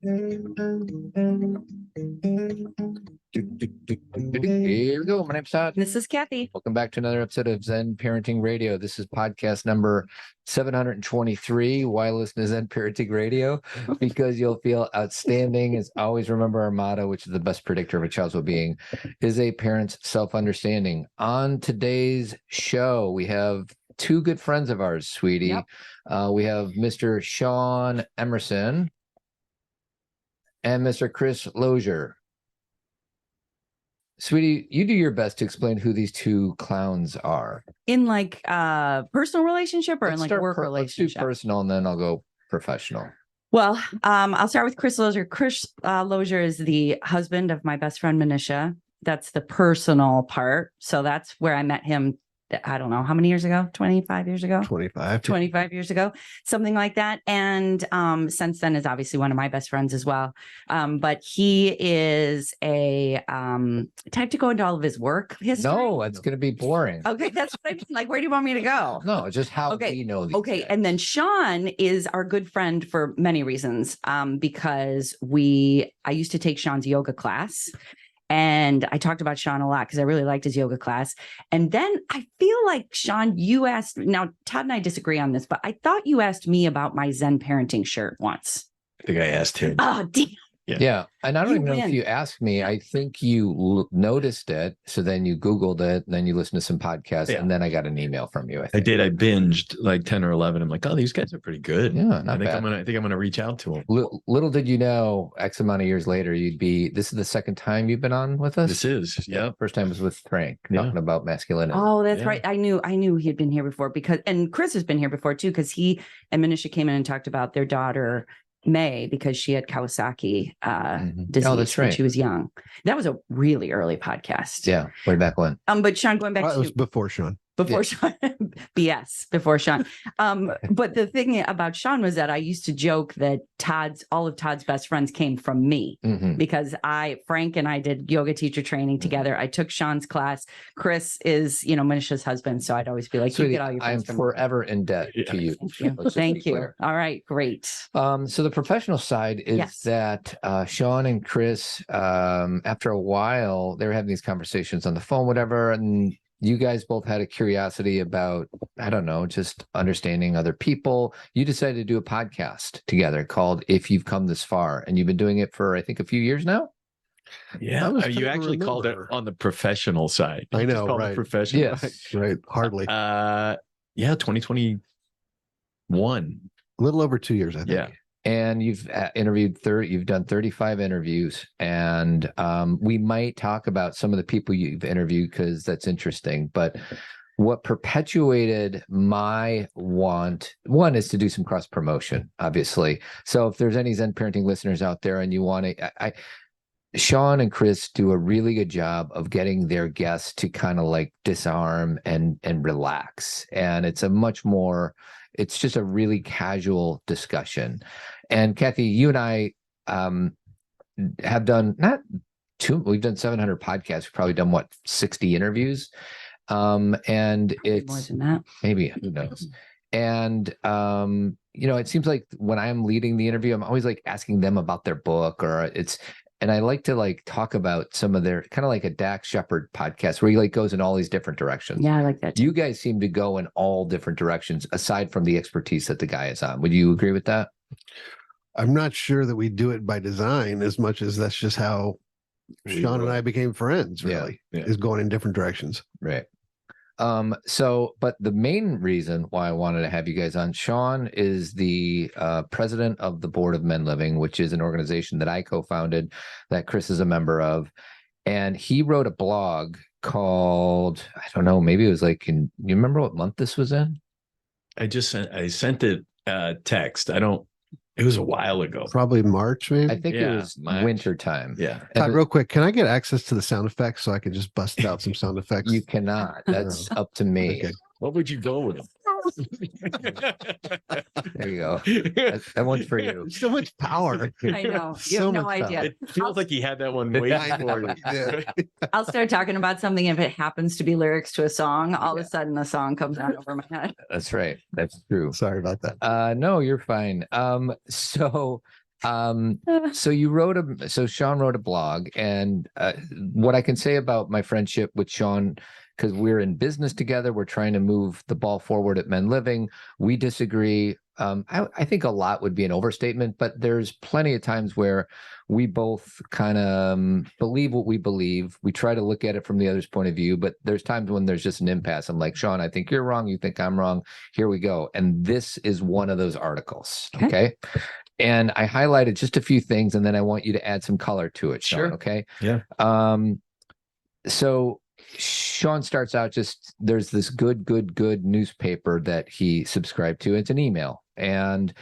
Here we go. My name's Todd. This is Cathy. Welcome back to another episode of Zen Parenting Radio. This is podcast number 723. Why listen to Zen Parenting Radio? Because you'll feel outstanding. As always, remember our motto, which is the best predictor of a child's well-being, is a parent's self-understanding. On today's show, we have two good friends of ours, sweetie. Yep. We have Mr. Shaun Emerson and Mr. Chris Lozier. Sweetie, you do your best to explain who these two clowns are. In like personal relationship or Let's in like work Let's relationship? do personal and then I'll go professional. Well, I'll start with Chris Lozier. Chris Lozier is the husband of my best friend, Manisha. That's the personal part. So that's where I met him. I don't know how many years ago, 25 years ago, 25 years ago, something like that. And since then is obviously one of my best friends as well. But he is a type to go into all of his work history. No, it's going to be boring. Okay, that's what I mean. Like, where do you want me to go? No, just how we know these Okay, guys. and then Shaun is our good friend for many reasons. Because I used to take Shaun's yoga class. And I talked about Shaun a lot because I really liked his yoga class. And then I feel like, Shaun, you asked, now Todd and I disagree on this, but I thought you asked me about my Zen parenting shirt once. I think I asked him. Oh, damn. Yeah. And I don't even know if you asked me. I think you noticed it. So then you Googled it. And then you listened to some podcasts. Yeah. And then I got an email from you. I did. I binged like 10 or 11. I'm like, oh, these guys are pretty good. Yeah. I think I'm going to reach out to them. Little did you know, X amount of years later, this is the second time you've been on with us? This is. Yeah. First time was with Frank, talking about masculinity. Oh, that's right. I knew he had been here before and Chris has been here before too, because he and Manisha came in and talked about their daughter, May, because she had Kawasaki disease when she was young. That was a really early podcast. Yeah, way back when. But Shaun, going back to it was before Shaun. Shaun, BS before Shaun. But the thing about Shaun was that I used to joke that all of Todd's best friends came from me because Frank and I did yoga teacher training together. I took Shaun's class. Chris is, Manisha's husband. So I'd always be like, you get all your friends I'm forever in debt to you. Thank you. All right, great. So the professional side is that Shaun and Chris, after a while, they were having these conversations on the phone, whatever, and you guys both had a curiosity about, I don't know, just understanding other people. You decided to do a podcast together called If You've Come This Far, and you've been doing it for, I think, a few years now. Yeah, you actually called it on the professional side. I know, right? Professional, yes, right. Hardly. 2021. A little over 2 years, I think. Yeah. And you've you've done 35 interviews, and we might talk about some of the people you've interviewed because that's interesting. But what perpetuated my one is to do some cross promotion, obviously. So if there's any Zen parenting listeners out there and you want to, Shaun and Chris do a really good job of getting their guests to kind of like disarm and relax, and it's it's just a really casual discussion. And Cathy, you and I have done we've done 700 podcasts. We've probably done 60 interviews. And it's more than that. Maybe, who knows? And it seems like when I'm leading the interview, I'm always like asking them about their book and I like to like talk about some of their kind of like a Dax Shepard podcast where he like goes in all these different directions. Yeah, I like that too. You guys seem to go in all different directions aside from the expertise that the guy is on. Would you agree with that? I'm not sure that we do it by design as much as that's just how Shaun and I became friends, really, is going in different directions. Right. But the main reason why I wanted to have you guys on, Shaun is the president of the Board of Men Living, which is an organization that I co-founded that Chris is a member of. And he wrote a blog called, I don't know, maybe it was like you remember what month this was in? I sent it text. It was a while ago. Probably March, maybe? I think it was winter time. Yeah. Todd, real quick, can I get access to the sound effects so I can just bust out some sound effects? You cannot. That's up to me. Okay. What would you go with? There you go. That one's for you. So much power. I know. You have no idea. It feels like he had that one waiting for you. Yeah. I'll start talking about something. If it happens to be lyrics to a song, all of a sudden the song comes out over my head. That's right. That's true. Sorry about that. No, you're fine. So So Shaun wrote a blog, and what I can say about my friendship with Shaun, because we're in business together, we're trying to move the ball forward at Men Living. We disagree. I think a lot would be an overstatement, but there's plenty of times where we both kind of believe what we believe. We try to look at it from the other's point of view, but there's times when there's just an impasse. I'm like, Shaun, I think you're wrong. You think I'm wrong. Here we go. And this is one of those articles. Okay. And I highlighted just a few things, and then I want you to add some color to it, Shaun. Sure. Okay. Yeah. So Shaun starts out there's this good newspaper that he subscribed to. It's an email. And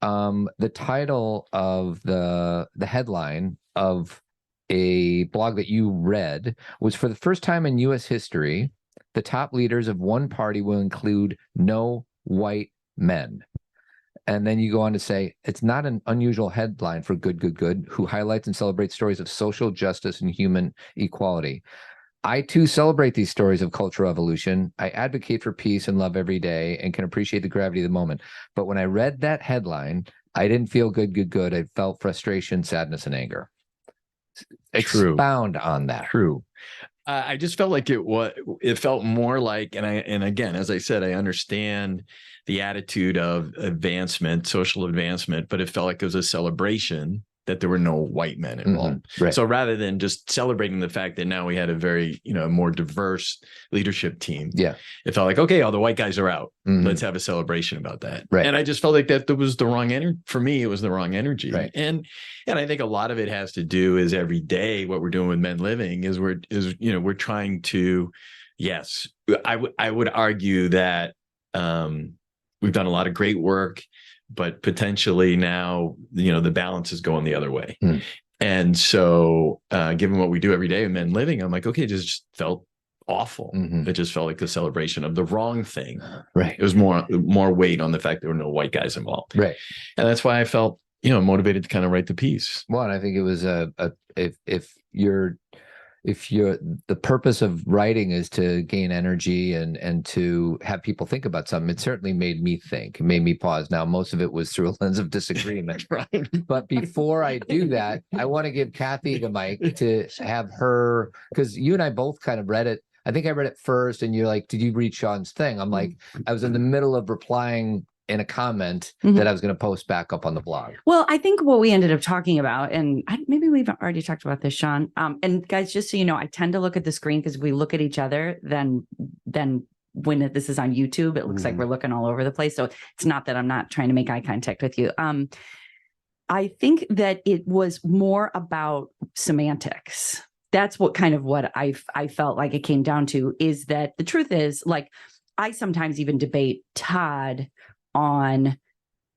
the title of the headline of a blog that you read was, "For the first time in U.S. history, the top leaders of one party will include no white men." And then you go on to say, "It's not an unusual headline for good, who highlights and celebrates stories of social justice and human equality. I too celebrate these stories of cultural evolution. I advocate for peace and love every day and can appreciate the gravity of the moment. But when I read that headline, I didn't feel good. I felt frustration, sadness, and anger." Expound on that. True. I just felt like it felt more like, and again, as I said, I understand the attitude of advancement, social advancement, but it felt like it was a celebration that there were no white men involved. Mm-hmm. Right. So rather than just celebrating the fact that now we had a very, more diverse leadership team, it felt like, okay, all the white guys are out. Mm-hmm. Let's have a celebration about that. Right. And I just felt like that was the wrong energy. For me, it was the wrong energy. Right. And I think a lot of it has to do is every day what we're doing with Men Living is we're trying to, yes, I would argue that we've done a lot of great work, but potentially now, the balance is going the other way. Mm. And so given what we do every day in Men Living, I'm like, okay, it just felt awful. Mm-hmm. It just felt like a celebration of the wrong thing. Right. It was more weight on the fact there were no white guys involved. Right. And that's why I felt, motivated to kind of write the piece. Well, and I think it was if the purpose of writing is to gain energy and to have people think about something, it certainly made me think. It made me pause. Now, most of it was through a lens of disagreement. Right. But before I do that, I want to give Cathy the mic to have her, because you and I both kind of read it. I think I read it first, and you're like, "Did you read Shaun's thing?" I'm like, I was in the middle of replying in a comment that I was going to post back up on the blog. Well, I think what we ended up talking about, and maybe we've already talked about this, Shaun. And guys, just so you know, I tend to look at the screen because if we look at each other, then when this is on YouTube, it looks like we're looking all over the place. So it's not that I'm not trying to make eye contact with you. I think that it was more about semantics. That's what I felt like it came down to, is that the truth is, like, I sometimes even debate Todd on,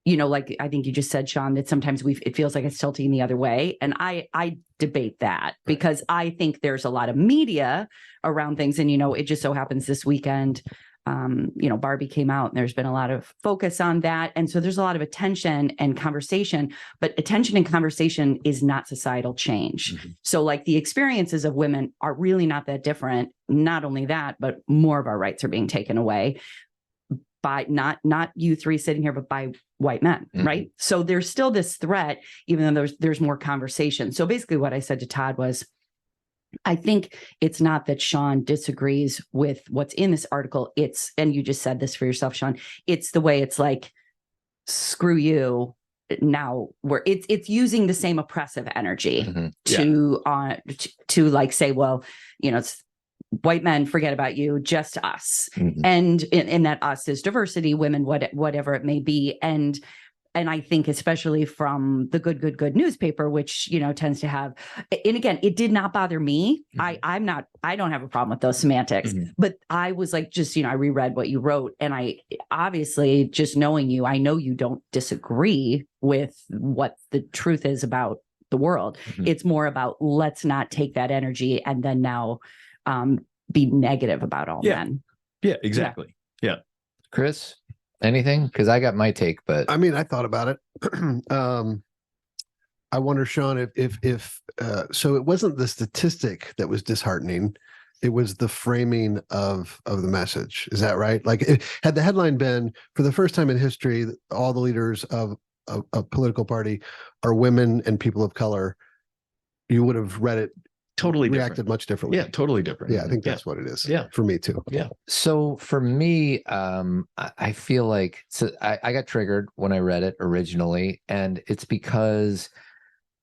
like I think you just said, Shaun, that sometimes it feels like it's tilting the other way. And I debate that because I think there's a lot of media around things. And, it just so happens this weekend, Barbie came out and there's been a lot of focus on that. And so there's a lot of attention and conversation, but attention and conversation is not societal change. Mm-hmm. So like the experiences of women are really not that different. Not only that, but more of our rights are being taken away by not you three sitting here, but by white men. Mm-hmm. Right. So there's still this threat, even though there's more conversation. So basically what I said to Todd was, I think it's not that Shaun disagrees with what's in this article. And you just said this for yourself, Shaun, it's the way it's like, screw you. Now where it's using the same oppressive energy to like say, well, it's white men, forget about you, just us. Mm-hmm. And in that us is diversity, women, whatever it may be. And I think especially from the good newspaper, which, tends to have, and again, it did not bother me. Mm-hmm. I don't have a problem with those semantics, but I was like, just, I reread what you wrote. And I obviously, just knowing you, I know you don't disagree with what the truth is about the world. Mm-hmm. It's more about, let's not take that energy and then now be negative about all men. Yeah, exactly. Yeah. Chris? Anything? Because I got my take, but I mean, I thought about it. I wonder, Shaun, if so it wasn't the statistic that was disheartening. It was the framing of the message. Is that right? Like, had the headline been, for the first time in history, all the leaders of a political party are women and people of color, you would have read it totally reacted much differently. Yeah, totally different. Yeah, I think that's what it is. Yeah, for me too. Yeah. So for me, I feel like I got triggered when I read it originally, and it's because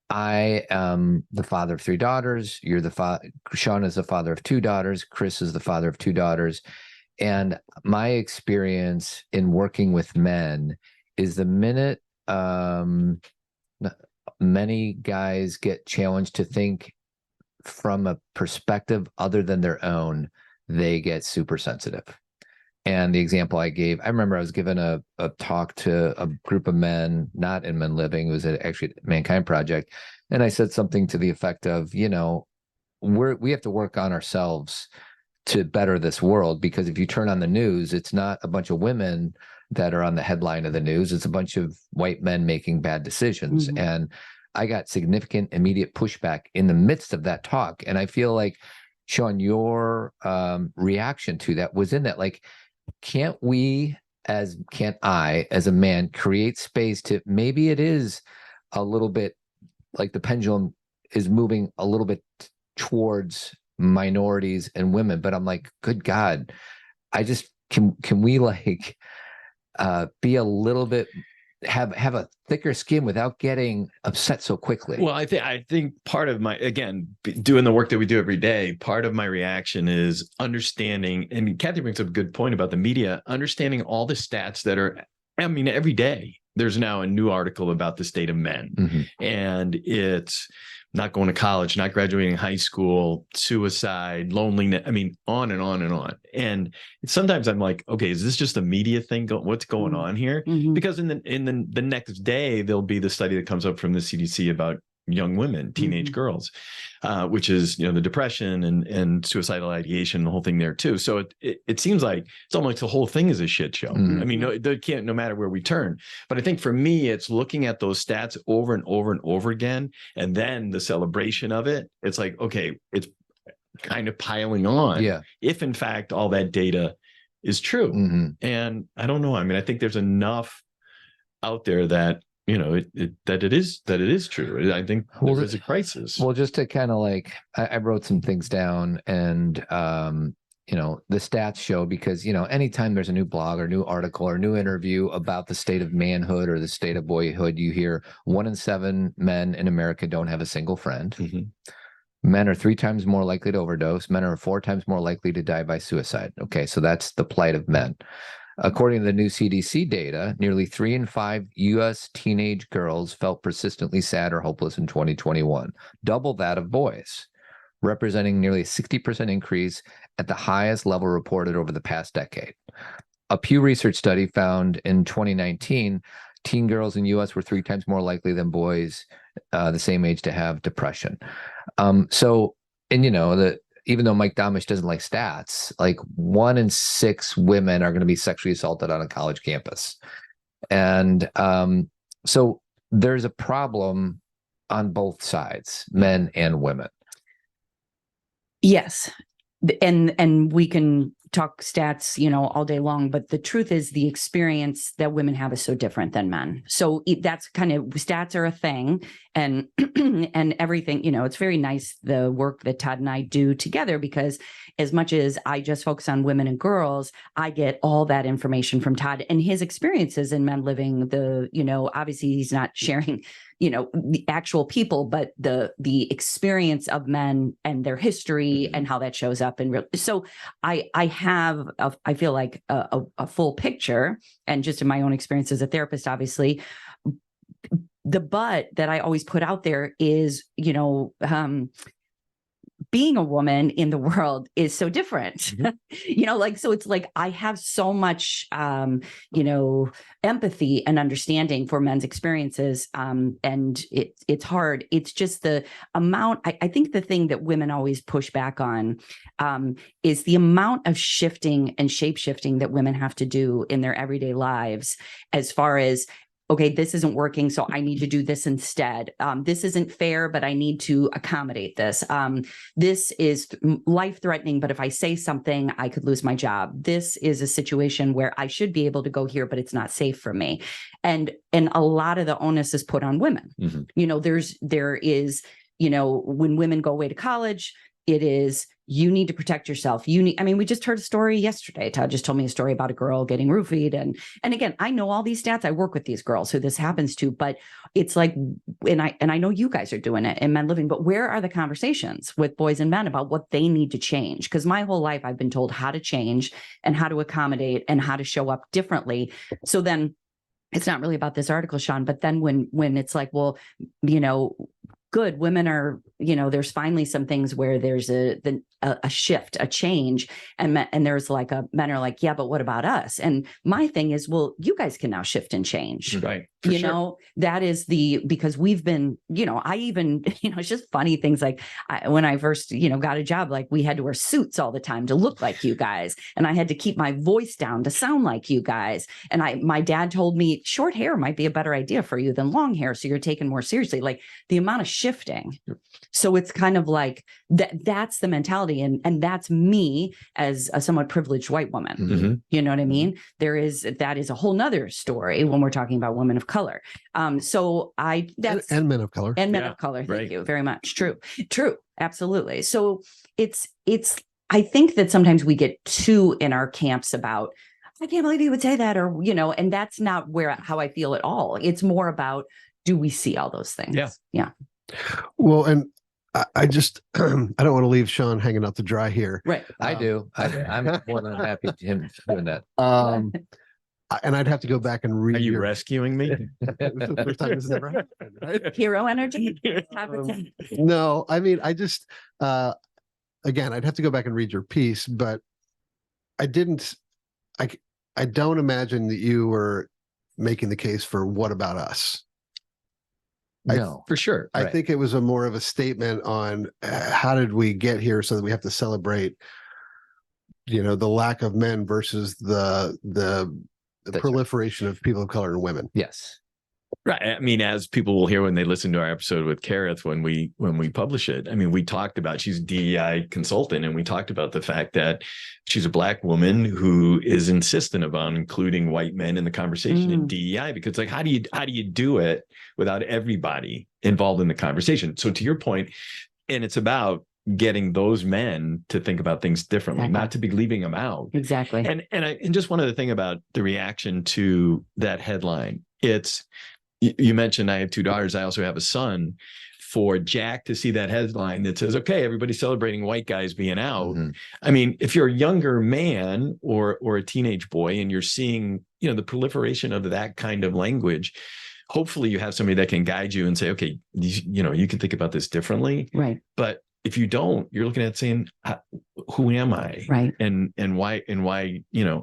I am the father of 3 daughters. You're the father. Shaun is the father of 2 daughters. Chris is the father of 2 daughters. And my experience in working with men is the minute many guys get challenged to think from a perspective other than their own, they get super sensitive. And the example I gave, I remember I was given a talk to a group of men, not in Men Living, it was actually Mankind Project. And I said something to the effect of, we have to work on ourselves to better this world, because if you turn on the news, it's not a bunch of women that are on the headline of the news. It's a bunch of white men making bad decisions. Mm-hmm. And I got significant immediate pushback in the midst of that talk. And I feel like, Shaun, your reaction to that was in that, like, can't I, as a man, create space to, maybe it is a little bit like the pendulum is moving a little bit towards minorities and women, but I'm like, good God, I just, can we like be a little bit, have a thicker skin without getting upset so quickly? Well, I think part of my, again, doing the work that we do every day, part of my reaction is understanding, and Cathy brings up a good point about the media, understanding all the stats that are, I mean, every day there's now a new article about the state of men. Mm-hmm. And it's not going to college, not graduating high school, suicide, loneliness. I mean, on and on and on. And sometimes I'm like, okay, is this just a media thing? What's going on here? Mm-hmm. Because in the next day, there'll be the study that comes up from the CDC about young women, teenage mm-hmm. girls, which is, the depression and suicidal ideation, the whole thing there too. So it seems like it's almost the whole thing is a shit show. Mm-hmm. I mean, no matter where we turn. But I think for me, it's looking at those stats over and over and over again, and then the celebration of it. It's like, okay, it's kind of piling on. Yeah. If in fact all that data is true, mm-hmm. and I don't know. I mean, I think there's enough out there that that it is true. I think there is a crisis. Well, just to kind of like, I wrote some things down, and the stats show, because anytime there's a new blog or new article or new interview about the state of manhood or the state of boyhood, you hear 1 in 7 men in America don't have a single friend. Mm-hmm. Men are 3 times more likely to overdose. Men are 4 times more likely to die by suicide. Okay, so that's the plight of men. According to the new CDC data, nearly 3 in 5 U.S. teenage girls felt persistently sad or hopeless in 2021, double that of boys, representing nearly a 60% increase at the highest level reported over the past decade. A Pew Research study found in 2019, teen girls in the U.S. were 3 times more likely than boys the same age to have depression. Even though Mike Domish doesn't like stats, like 1 in 6 women are going to be sexually assaulted on a college campus. And so there's a problem on both sides, men and women. Yes. And we can talk stats, all day long, but the truth is the experience that women have is so different than men. So that's kind of, stats are a thing, and and everything, it's very nice, the work that Todd and I do together, because as much as I just focus on women and girls, I get all that information from Todd and his experiences in Men Living. Obviously he's not sharing the actual people, but the experience of men and their history and how that shows up. So I have, I feel like a full picture, and just in my own experience as a therapist, obviously, the but that I always put out there is, being a woman in the world is so different, mm-hmm. So it's like, I have so much, empathy and understanding for men's experiences. And it's hard. It's just the amount, I think the thing that women always push back on, is the amount of shifting and shape shifting that women have to do in their everyday lives, as far as okay, this isn't working, so I need to do this instead. This isn't fair, but I need to accommodate this. This is life-threatening, but if I say something, I could lose my job. This is a situation where I should be able to go here, but it's not safe for me. And a lot of the onus is put on women. There is, when women go away to college, it is, you need to protect yourself. We just heard a story yesterday. Todd just told me a story about a girl getting roofied. And again, I know all these stats. I work with these girls who this happens to, but it's like, and I know you guys are doing it in Men Living, but where are the conversations with boys and men about what they need to change? Because my whole life I've been told how to change and how to accommodate and how to show up differently. So then it's not really about this article, Shaun, but then when it's like, well, good, women are, there's finally some things where there's a shift, a change, and there's like men are like, yeah, but what about us? And my thing is, well, you guys can now shift and change, right? That is because we've been, I even, it's just funny things like when I first, got a job, like we had to wear suits all the time to look like you guys, and I had to keep my voice down to sound like you guys. And my dad told me short hair might be a better idea for you than long hair, so you're taken more seriously. Like the amount of shifting. So it's kind of like that's the mentality. And that's me as a somewhat privileged white woman. Mm-hmm. You know what I mean? That is a whole nother story when we're talking about women of color. And men of color. And men of color. Thank you very much. True. Absolutely. So it's, I think that sometimes we get too in our camps about, I can't believe you would say that, or, and that's not how I feel at all. It's more about, do we see all those things? Yeah. Well, and I just, I don't want to leave Shaun hanging out to dry here. Right. I do. I'm more than happy to him doing that. And I'd have to go back and read. Are you rescuing me? It's the first time this has ever happened, right? Hero energy. No, I just, again, I'd have to go back and read your piece, but I don't imagine that you were making the case for what about us? No, for sure. I think it was more of a statement on how did we get here, so that we have to celebrate, the lack of men versus the proliferation of people of color and women. Yes. Right. As people will hear when they listen to our episode with Kareth, when we publish it, we talked about, she's a DEI consultant, and we talked about the fact that she's a Black woman who is insistent about including white men in the conversation in DEI, because how do you do it without everybody involved in the conversation? So to your point, and it's about getting those men to think about things differently, not to be leaving them out. Exactly. And just one other thing about the reaction to that headline, it's, you mentioned I have 2 daughters. I also have a son. For Jack to see that headline that says, okay, everybody's celebrating white guys being out. Mm-hmm. If you're a younger man or a teenage boy and you're seeing, the proliferation of that kind of language, hopefully you have somebody that can guide you and say, okay, you can think about this differently. Right. But if you don't, you're looking at saying, who am I? Right. And why,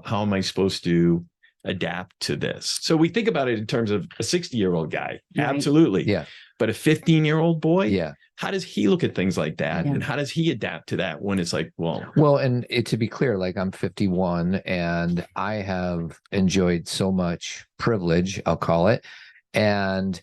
how am I supposed to adapt to this? So we think about it in terms of a 60-year-old guy. Right. Absolutely. Yeah. But a 15-year-old boy, yeah. How does he look at things like that? Yeah. And how does he adapt to that when it's like, well, and to be clear, like I'm 51 and I have enjoyed so much privilege, I'll call it. And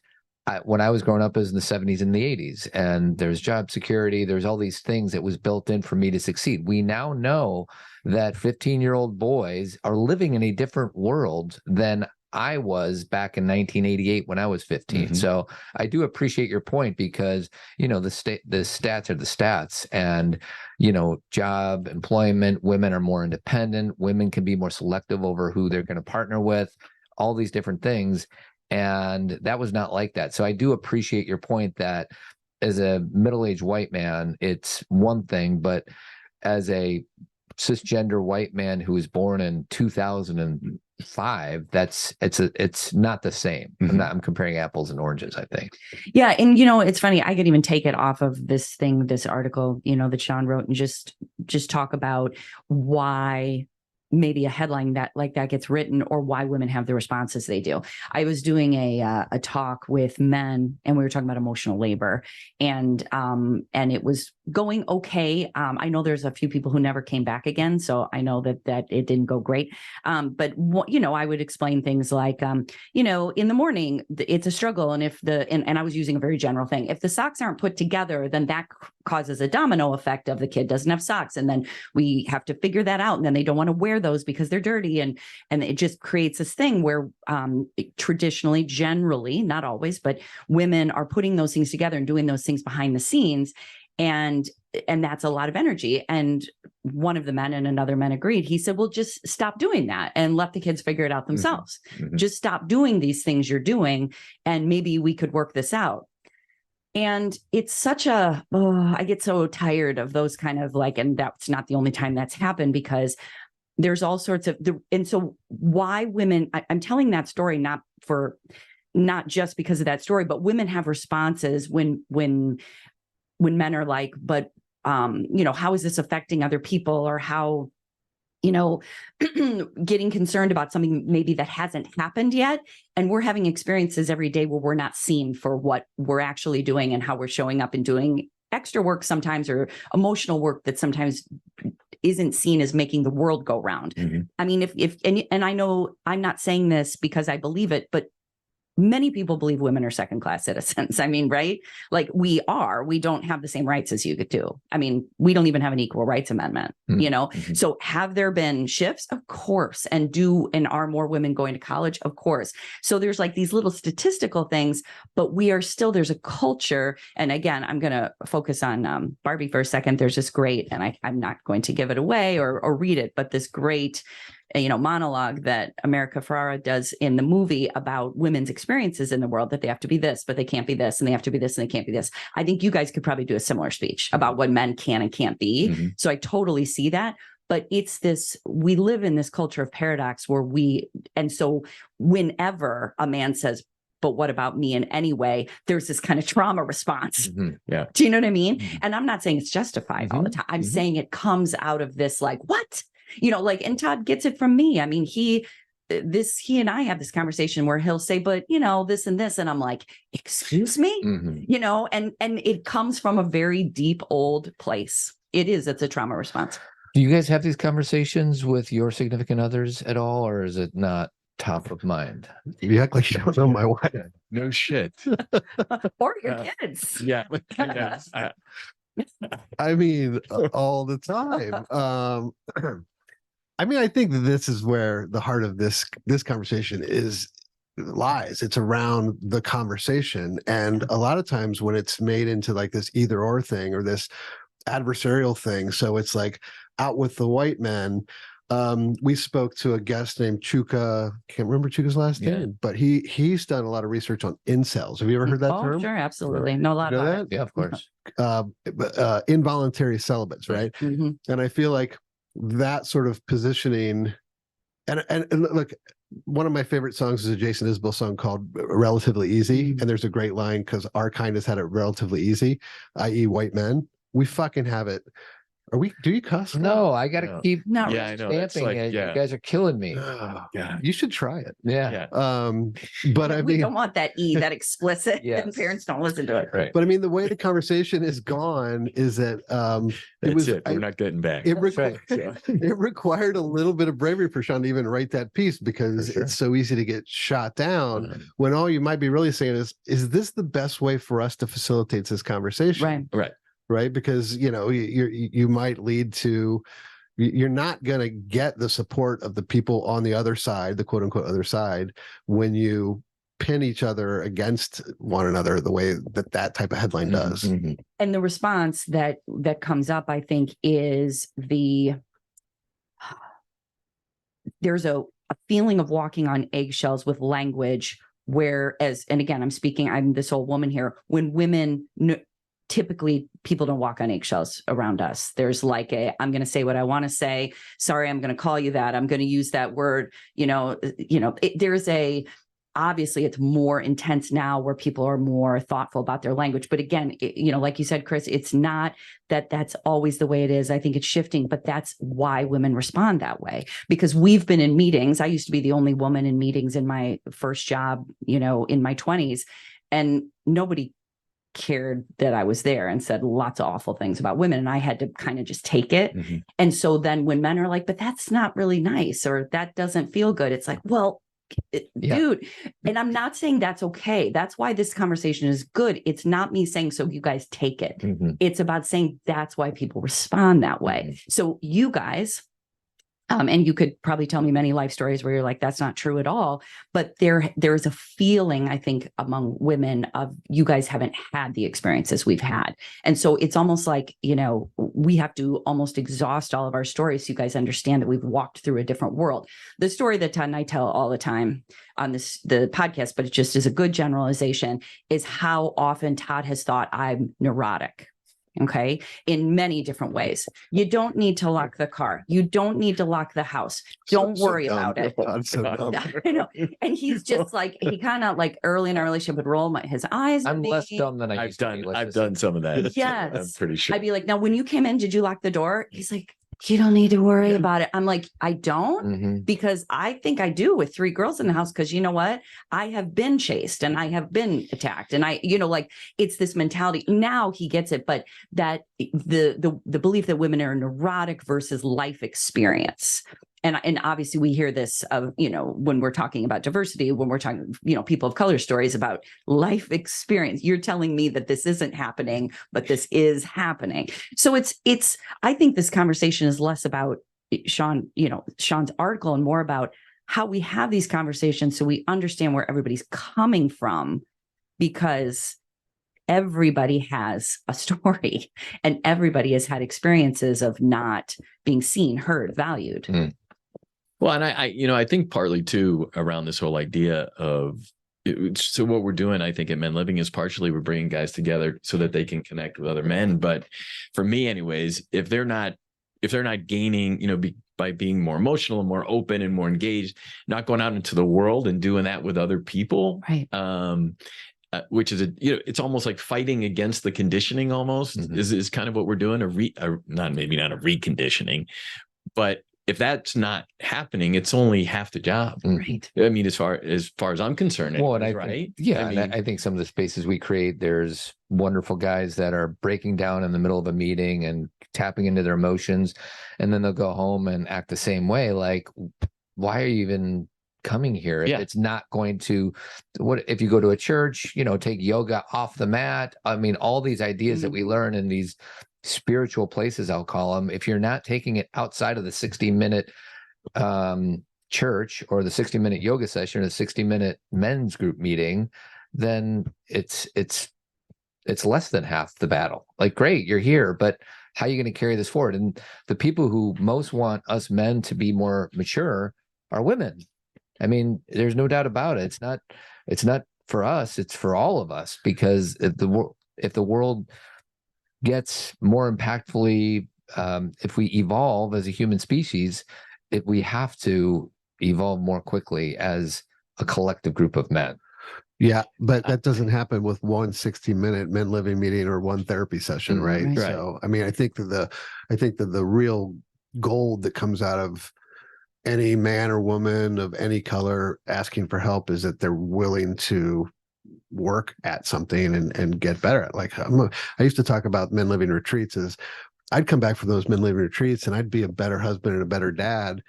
when I was growing up, it was in the 70s and the 80s, and there's job security. There's all these things that was built in for me to succeed. We now know that 15-year-old boys are living in a different world than I was back in 1988 when I was 15. Mm-hmm. So I do appreciate your point, because, the stats are the stats, and, job, employment, women are more independent. Women can be more selective over who they're going to partner with, all these different things. And that was not like that. So I do appreciate your point that as a middle-aged white man, it's one thing, but as a cisgender white man who was born in 2005, it's not the same. Mm-hmm. I'm comparing apples and oranges, I think. Yeah. And, it's funny, I could even take it off of this article, that Shaun wrote, and just talk about why maybe a headline that like that gets written, or why women have the responses they do. I was doing a talk with men, and we were talking about emotional labor, and it was going okay. I know there's a few people who never came back again, so I know that it didn't go great. But I would explain things like, in the morning it's a struggle, and if and I was using a very general thing. If the socks aren't put together, then that causes a domino effect of the kid doesn't have socks, and then we have to figure that out, and then they don't want to wear those because they're dirty, and it just creates this thing where traditionally, generally, not always, but women are putting those things together and doing those things behind the scenes, and that's a lot of energy. And one of the men and another man agreed. He said, well, just stop doing that and let the kids figure it out themselves. Mm-hmm. Just stop doing these things you're doing, and maybe we could work this out. And it's such I get so tired of those kind of like, and that's not the only time that's happened, because there's all sorts of, and so why women, I'm telling that story, not just because of that story, but women have responses when men are like, but, how is this affecting other people, or how, getting concerned about something maybe that hasn't happened yet. And we're having experiences every day where we're not seen for what we're actually doing and how we're showing up and doing extra work sometimes, or emotional work that sometimes isn't seen as making the world go round. Mm-hmm. I mean, and I know I'm not saying this because I believe it, but many people believe women are second-class citizens. I mean, right? Like we don't have the same rights as you could do. I mean, we don't even have an equal rights amendment, Mm-hmm. So have there been shifts? Of course. And are more women going to college? Of course. So there's like these little statistical things, but there's a culture. And again, I'm going to focus on Barbie for a second. There's this great, and I'm not going to give it away or read it, but this great monologue that America Ferrera does in the movie about women's experiences in the world, that they have to be this, but they can't be this, and they have to be this, and they can't be this. I think you guys could probably do a similar speech about what men can and can't be. Mm-hmm. So I totally see that. But it's we live in this culture of paradox and so whenever a man says, but what about me in any way, there's this kind of trauma response. Mm-hmm. Yeah. Do you know what I mean? Mm-hmm. And I'm not saying it's justified all the time. I'm Mm-hmm. saying it comes out of this, like, what? And Todd gets it from me. I mean, he and I have this conversation where he'll say, but this and this. And I'm like, excuse me, Mm-hmm. and it comes from a very deep, old place. It's a trauma response. Do you guys have these conversations with your significant others at all, or is it not top of mind? You act like you don't know my wife. No shit. Or your kids. Yeah. I mean, all the time. I mean, I think that this is where the heart of this conversation lies. It's around the conversation. And a lot of times when it's made into like this either or thing, or this adversarial thing. So it's like out with the white men. We spoke to a guest named Chuka. Can't remember Chuka's last name, but he's done a lot of research on incels. Have you ever heard that term? Sure, absolutely. Know a lot about it. Yeah, of course. Involuntary celibates, right? Mm-hmm. And I feel like that sort of positioning, and look, one of my favorite songs is a Jason Isbell song called Relatively Easy. And there's a great line, because our kind has had it relatively easy, i.e. white men. We fucking have it. Do you cuss? No, I got to keep Not Yeah, I know. That's stamping like, it. yeah. You guys are killing me. Oh, Yeah. you should try it. Yeah. But I we mean, don't want that that explicit, Yes. and parents don't listen to it. Right. but I mean, the way the conversation is gone is that We're not getting back. It required a little bit of bravery for Shaun to even write that piece, because For sure. it's so easy to get shot down, when all you might be really saying is this the best way for us to facilitate this conversation? Right. Because you might lead to, you're not going to get the support of the people on the other side, the quote unquote other side, when you pin each other against one another the way that type of headline does. Mm-hmm. And the response that comes up, I think, is there's a feeling of walking on eggshells with language, whereas, and again, I'm this old woman here, when women typically people don't walk on eggshells around us. There's like I'm going to say what I want to say. Sorry, I'm going to call you that. I'm going to use that word. There's obviously it's more intense now where people are more thoughtful about their language. But again, like you said, Chris, it's not that that's always the way it is. I think it's shifting, but that's why women respond that way, because we've been in meetings. I used to be the only woman in meetings in my first job, in my 20s, and nobody cared that I was there and said lots of awful things about women. And I had to kind of just take it. Mm-hmm. And so then when men are like, but that's not really nice, or that doesn't feel good, it's like, well, dude, and I'm not saying that's okay. That's why this conversation is good. It's not me saying, so you guys take it. Mm-hmm. It's about saying that's why people respond that way. Mm-hmm. So you guys, and you could probably tell me many life stories where you're like, that's not true at all. But there is a feeling, I think, among women of you guys haven't had the experiences we've had. And so it's almost like, we have to almost exhaust all of our stories so you guys understand that we've walked through a different world. The story that Todd and I tell all the time on the podcast, but it just is a good generalization, is how often Todd has thought I'm neurotic. Okay. In many different ways. You don't need to lock the car. You don't need to lock the house. Don't worry about it. I know. And he's just like, he kind of like early in our relationship would roll his eyes. I'm less dumb than I've done some of that. Yes. I'm pretty sure. I'd be like, now when you came in, did you lock the door? He's like, you don't need to worry about it. I'm like, I don't, Mm-hmm. because I think I do with 3 girls in the house. Because you know what? I have been chased and I have been attacked, and it's this mentality. Now he gets it, but that the belief that women are neurotic versus life experience. And obviously we hear this of, when we're talking about diversity, when we're talking, people of color stories about life experience. You're telling me that this isn't happening, but this is happening. So I think this conversation is less about Shaun's article and more about how we have these conversations so we understand where everybody's coming from, because everybody has a story and everybody has had experiences of not being seen, heard, valued. Mm. Well, and I think partly too around this whole idea of, so what we're doing, I think, at Men Living is partially we're bringing guys together so that they can connect with other men. But for me, anyways, if they're not gaining, by being more emotional and more open and more engaged, not going out into the world and doing that with other people, right? Which is it's almost like fighting against the conditioning. Almost Mm-hmm. is kind of what we're doing. Not a reconditioning, but if that's not happening, it's only half the job. Right. I mean, as far as I'm concerned, Well, and right? I think some of the spaces we create, there's wonderful guys that are breaking down in the middle of a meeting and tapping into their emotions, and then they'll go home and act the same way. Like, why are you even coming here? Yeah. It's not going to. What if you go to a church? Take yoga off the mat. I mean, all these ideas that we learn in these spiritual places, I'll call them, if you're not taking it outside of the 60-minute church or the 60-minute yoga session or the 60-minute men's group meeting, then it's less than half the battle. Like, great, you're here, but how are you going to carry this forward? And the people who most want us men to be more mature are women. I mean, there's no doubt about it. It's not for us, it's for all of us, because if the world gets more impactfully, if we evolve as a human species, we have to evolve more quickly as a collective group of men. Yeah, but that doesn't happen with one 60-minute Men Living meeting or one therapy session, right? Right. So, I mean, I think that the real gold that comes out of any man or woman of any color asking for help is that they're willing to work at something and get better at. Like, I used to talk about Men Living retreats as I'd come back from those Men Living retreats and I'd be a better husband and a better dad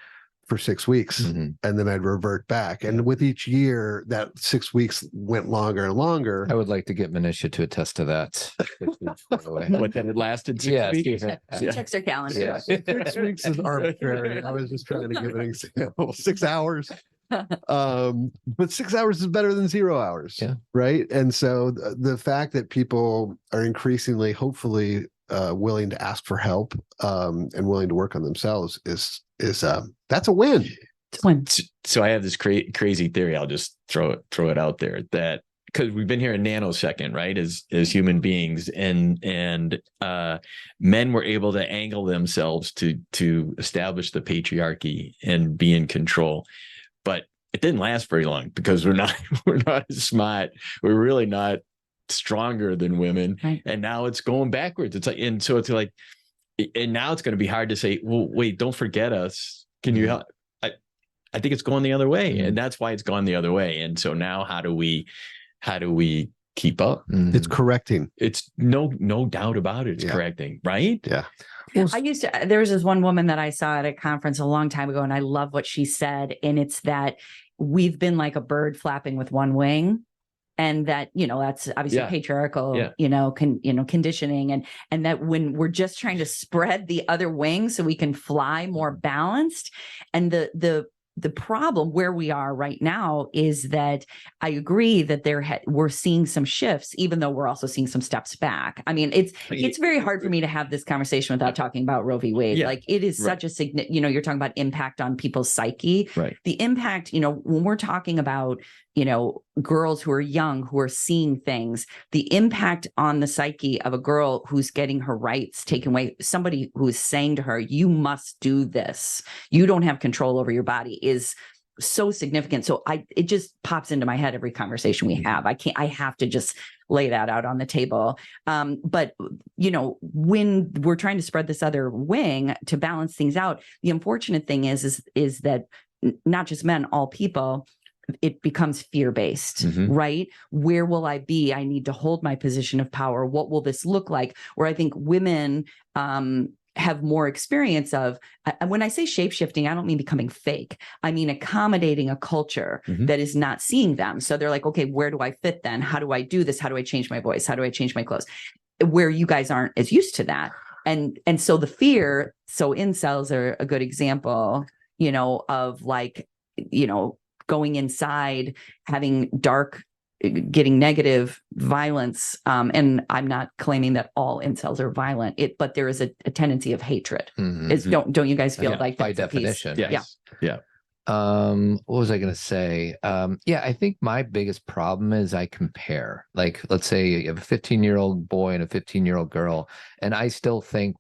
for 6 weeks, and then I'd revert back. And with each year, that 6 weeks went longer and longer. I would like to get Manisha to attest to that. What, that it lasted 6 weeks? She checks her calendar. Yeah. 6 weeks is arbitrary. I was just trying to give an example. 6 hours. But 6 hours is better than 0 hours. Yeah. Right. And so the fact that people are increasingly, hopefully, willing to ask for help and willing to work on themselves is that's a win. So I have this crazy theory. I'll just throw it out there, that because we've been here a nanosecond, right, as human beings, and men were able to angle themselves to establish the patriarchy and be in control. But it didn't last very long because we're not as smart. We're really not stronger than women. Right. And now it's going backwards. It's like, and so it's like, and now it's going to be hard to say, well, wait, don't forget us. Can you help? I think it's going the other way. And that's why it's gone the other way. And so now how do we keep up? It's correcting. It's no doubt about it. It's correcting, right? Yeah. There was this one woman that I saw at a conference a long time ago, and I love what she said. And it's that we've been like a bird flapping with one wing. And that, that's obviously patriarchal, conditioning. And that when we're just trying to spread the other wing so we can fly more balanced. And the problem where we are right now is that I agree that we're seeing some shifts, even though we're also seeing some steps back. I mean, it's very hard for me to have this conversation without talking about Roe v. Wade. Like it is such a significant, you're talking about impact on people's psyche. Right. The impact, when we're talking about, girls who are young, who are seeing things, the impact on the psyche of a girl who's getting her rights taken away, somebody who is saying to her, you must do this, you don't have control over your body, is so significant. So it just pops into my head every conversation we have. I have to just lay that out on the table. But when we're trying to spread this other wing to balance things out, the unfortunate thing is that not just men, all people, it becomes fear-based, right? Where will I be? I need to hold my position of power. What will this look like? Where I think women have more experience of, when I say shape-shifting, I don't mean becoming fake. I mean accommodating a culture that is not seeing them. So they're like, okay, where do I fit then? How do I do this? How do I change my voice? How do I change my clothes? Where you guys aren't as used to that. And so the fear, so incels are a good example, of like, going inside, having getting negative violence. And I'm not claiming that all incels are violent, but there is a tendency of hatred. Don't you guys feel like by that's definition? Yes. Yeah. What was I going to say? I think my biggest problem is I compare. Like, let's say you have a 15-year-old boy and a 15-year-old girl, and I still think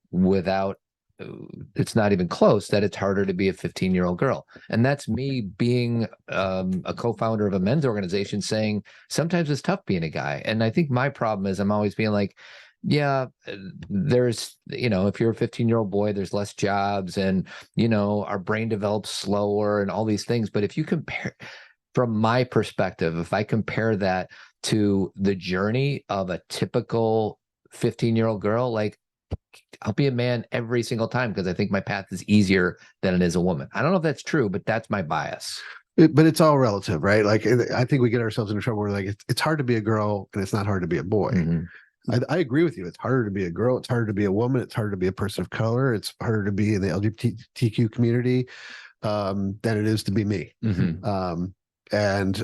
it's not even close that it's harder to be a 15-year-old girl. And that's me being a co-founder of a men's organization saying sometimes it's tough being a guy. And I think my problem is I'm always being like, there's, if you're a 15-year-old boy, there's less jobs and, our brain develops slower and all these things. But if you compare, from my perspective, if I compare that to the journey of a typical 15-year-old girl, like, I'll be a man every single time because I think my path is easier than it is a woman. I don't know if that's true, but that's my bias. But it's all relative, right? Like, I think we get ourselves into trouble where like it's hard to be a girl and it's not hard to be a boy. I agree with you. It's harder to be a girl. It's harder to be a woman. It's harder to be a person of color. It's harder to be in the LGBTQ community than it is to be me. And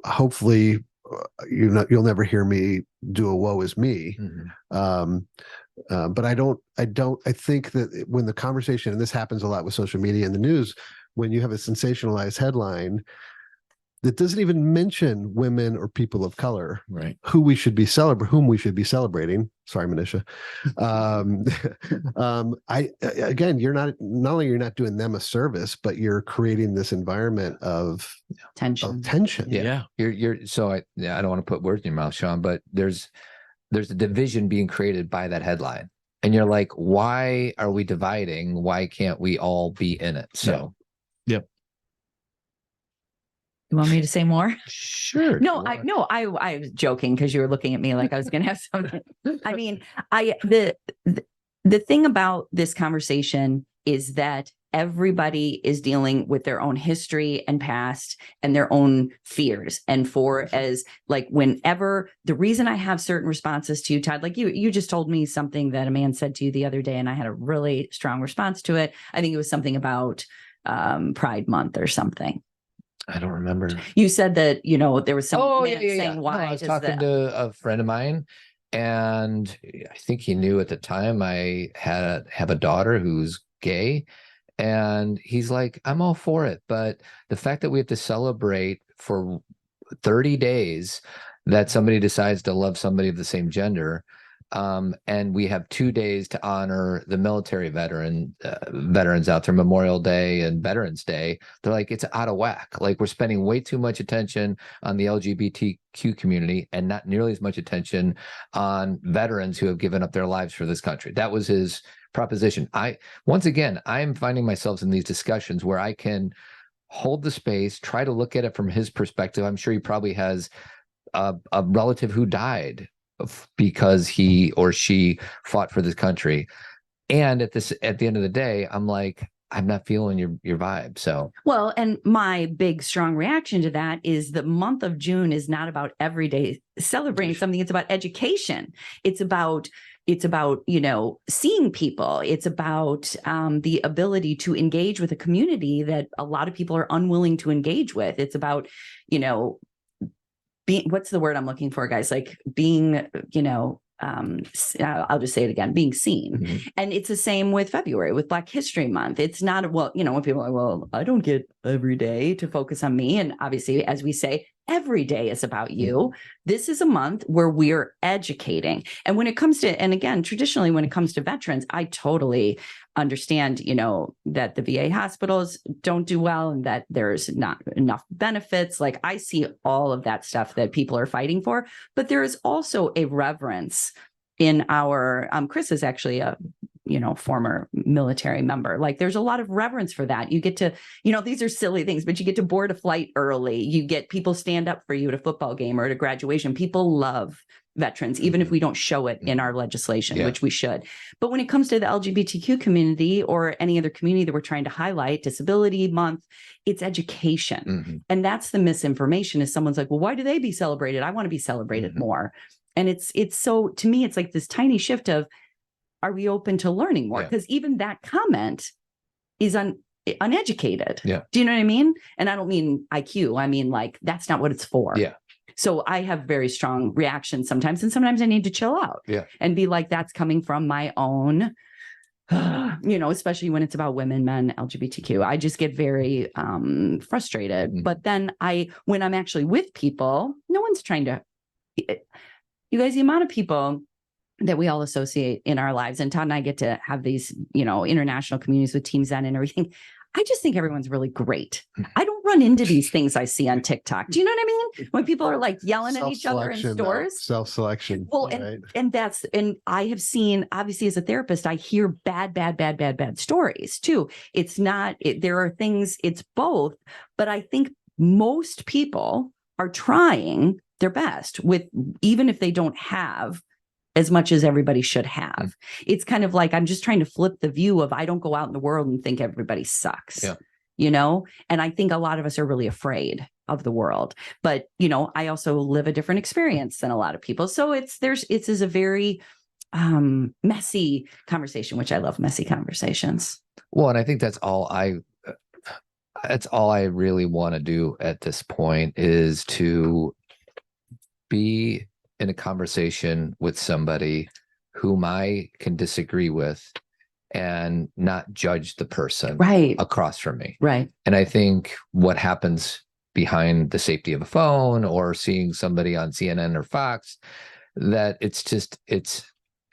hopefully, you'll never hear me do a woe is me. But I think that when the conversation, and this happens a lot with social media and the news, when you have a sensationalized headline that doesn't even mention women or people of color, right, whom we should be celebrating. Sorry, Manisha. Again, not only you're not doing them a service, but you're creating this environment of tension. You're so I don't want to put words in your mouth, Shaun, but there's a division being created by that headline, and you're like, why are we dividing? Why can't we all be in it? So, yep. You want me to say more? Sure. I was joking because you were looking at me like I was going to have something. I mean, the thing about this conversation is that everybody is dealing with their own history and past and their own fears. And whenever the reason I have certain responses to you, Todd, like you just told me something that a man said to you the other day, and I had a really strong response to it. I think it was something about Pride Month or something. I don't remember. You said that, there was some saying why. No, I was talking to a friend of mine, and I think he knew at the time I have a daughter who's gay, and he's like, I'm all for it. But the fact that we have to celebrate for 30 days that somebody decides to love somebody of the same gender, And we have 2 days to honor the military veterans out there, Memorial Day and Veterans Day. They're like, it's out of whack. Like, we're spending way too much attention on the LGBTQ community and not nearly as much attention on veterans who have given up their lives for this country. That was his proposition. Once again, I'm finding myself in these discussions where I can hold the space, try to look at it from his perspective. I'm sure he probably has a relative who died because he or she fought for this country. And at the end of the day, I'm like, I'm not feeling your vibe. So, well, and my big strong reaction to that is the month of June is not about every day celebrating something. It's about education. It's about, seeing people. It's about the ability to engage with a community that a lot of people are unwilling to engage with. It's about, being, what's the word I'm looking for, guys? Like being, I'll just say it again, being seen. Mm-hmm. And it's the same with February, with Black History Month. It's not, when people are like, well, I don't get every day to focus on me. And obviously, as we say, every day is about you. Mm-hmm. This is a month where we're educating. And when it comes to, and again, traditionally, when it comes to veterans, I totally understand, that the VA hospitals don't do well and that there's not enough benefits. Like, I see all of that stuff that people are fighting for, but there is also a reverence in our, Chris is actually a, former military member. Like, there's a lot of reverence for that. You get to, these are silly things, but you get to board a flight early. You get people stand up for you at a football game or at a graduation. People love veterans, even if we don't show it in our legislation, which we should. But when it comes to the LGBTQ community or any other community that we're trying to highlight, Disability Month, it's education. Mm-hmm. And that's the misinformation, is someone's like, well, why do they be celebrated? I want to be celebrated more. And it's so, to me, it's like this tiny shift of, are we open to learning more? Because even that comment is uneducated. Yeah. Do you know what I mean? And I don't mean IQ. I mean, like, that's not what it's for. Yeah. So I have very strong reactions sometimes, and sometimes I need to chill out and be like, that's coming from my own, especially when it's about women, men, LGBTQ. I just get very frustrated. Mm-hmm. But then when I'm actually with people, no one's trying to, you guys, the amount of people that we all associate in our lives, and Todd and I get to have these, international communities with Team Zen and everything. I just think everyone's really great. I don't run into these things I see on TikTok. Do you know what I mean? When people are like yelling at each other in stores. Self-selection. Well, and I have seen, obviously, as a therapist, I hear bad stories too. It's not, there are things, it's both, but I think most people are trying their best with, even if they don't have as much as everybody should have. It's kind of like, I'm just trying to flip the view of, I don't go out in the world and think everybody sucks, And I think a lot of us are really afraid of the world, but, I also live a different experience than a lot of people. So it's a very messy conversation, which I love messy conversations. Well, and I think that's all I really want to do at this point, is to be in a conversation with somebody whom I can disagree with and not judge the person across from me. Right. And I think what happens behind the safety of a phone or seeing somebody on CNN or Fox, that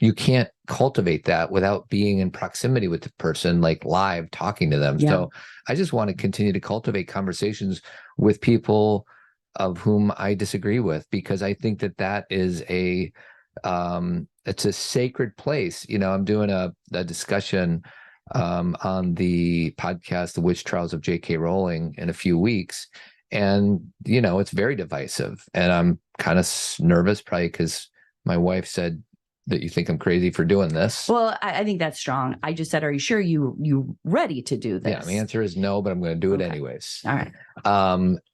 you can't cultivate that without being in proximity with the person, like live talking to them. Yeah. So I just want to continue to cultivate conversations with people of whom I disagree with, because I think that is it's a sacred place. I'm doing a discussion on the podcast, The Witch Trials of J.K. Rowling, in a few weeks. And, it's very divisive. And I'm kind of nervous, probably because my wife said that you think I'm crazy for doing this. Well, I think that's strong. I just said, are you sure you ready to do this? Yeah, the answer is no, but I'm going to do it anyways. All right.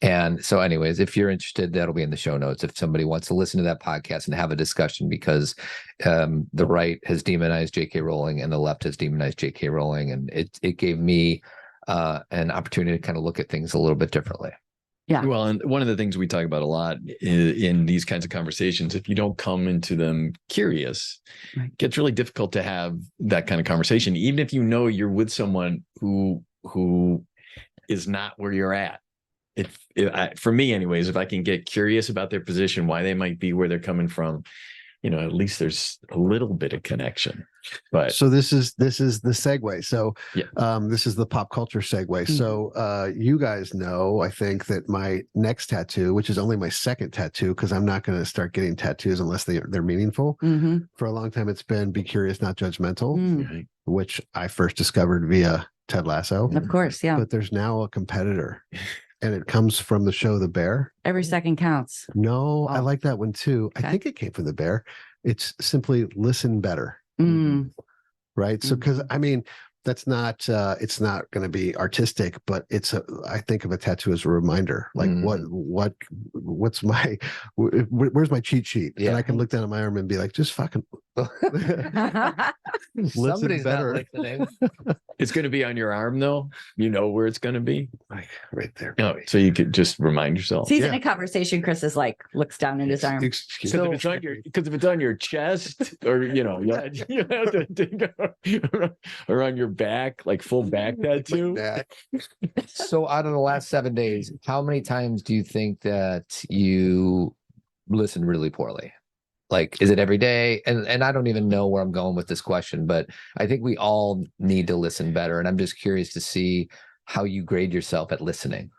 And so anyways, if you're interested, that'll be in the show notes. If somebody wants to listen to that podcast and have a discussion, because the right has demonized J.K. Rowling and the left has demonized J.K. Rowling. And it gave me an opportunity to kind of look at things a little bit differently. Yeah. Well, and one of the things we talk about a lot in these kinds of conversations, if you don't come into them curious, it gets really difficult to have that kind of conversation, even if you're with someone who is not where you're at. For me anyways, if I can get curious about their position, why they might be where they're coming from, at least there's a little bit of connection. But so this is the segue. So yeah. This is the pop culture segue. So you guys know, I think, that my next tattoo, which is only my second tattoo, because I'm not going to start getting tattoos unless they're meaningful. Mm-hmm. For a long time, it's been Be Curious, Not Judgmental, Mm. which I first discovered via Ted Lasso. Of course, yeah. But there's now a competitor, and it comes from the show The Bear. Every second counts. No, I like that one too. Okay. I think it came from The Bear. It's simply listen better. Mm. Right. So, because I mean, that's not, it's not going to be artistic, but I think of a tattoo as a reminder, like what's where's my cheat sheet? Yeah. And I can look down at my arm and be like, just fucking Somebody's better. not listening. It's going to be on your arm, though. You know where it's going to be. Like right there. Oh, so you could just remind yourself. He's in a conversation. Chris is like, looks down at his arm. Excuse Because me. if it's on your chest, or you have to think or on your back, like full back tattoo. So out of the last 7 days, how many times do you think that you listen really poorly? Like, is it every day? And I don't even know where I'm going with this question, but I think we all need to listen better. And I'm just curious to see how you grade yourself at listening.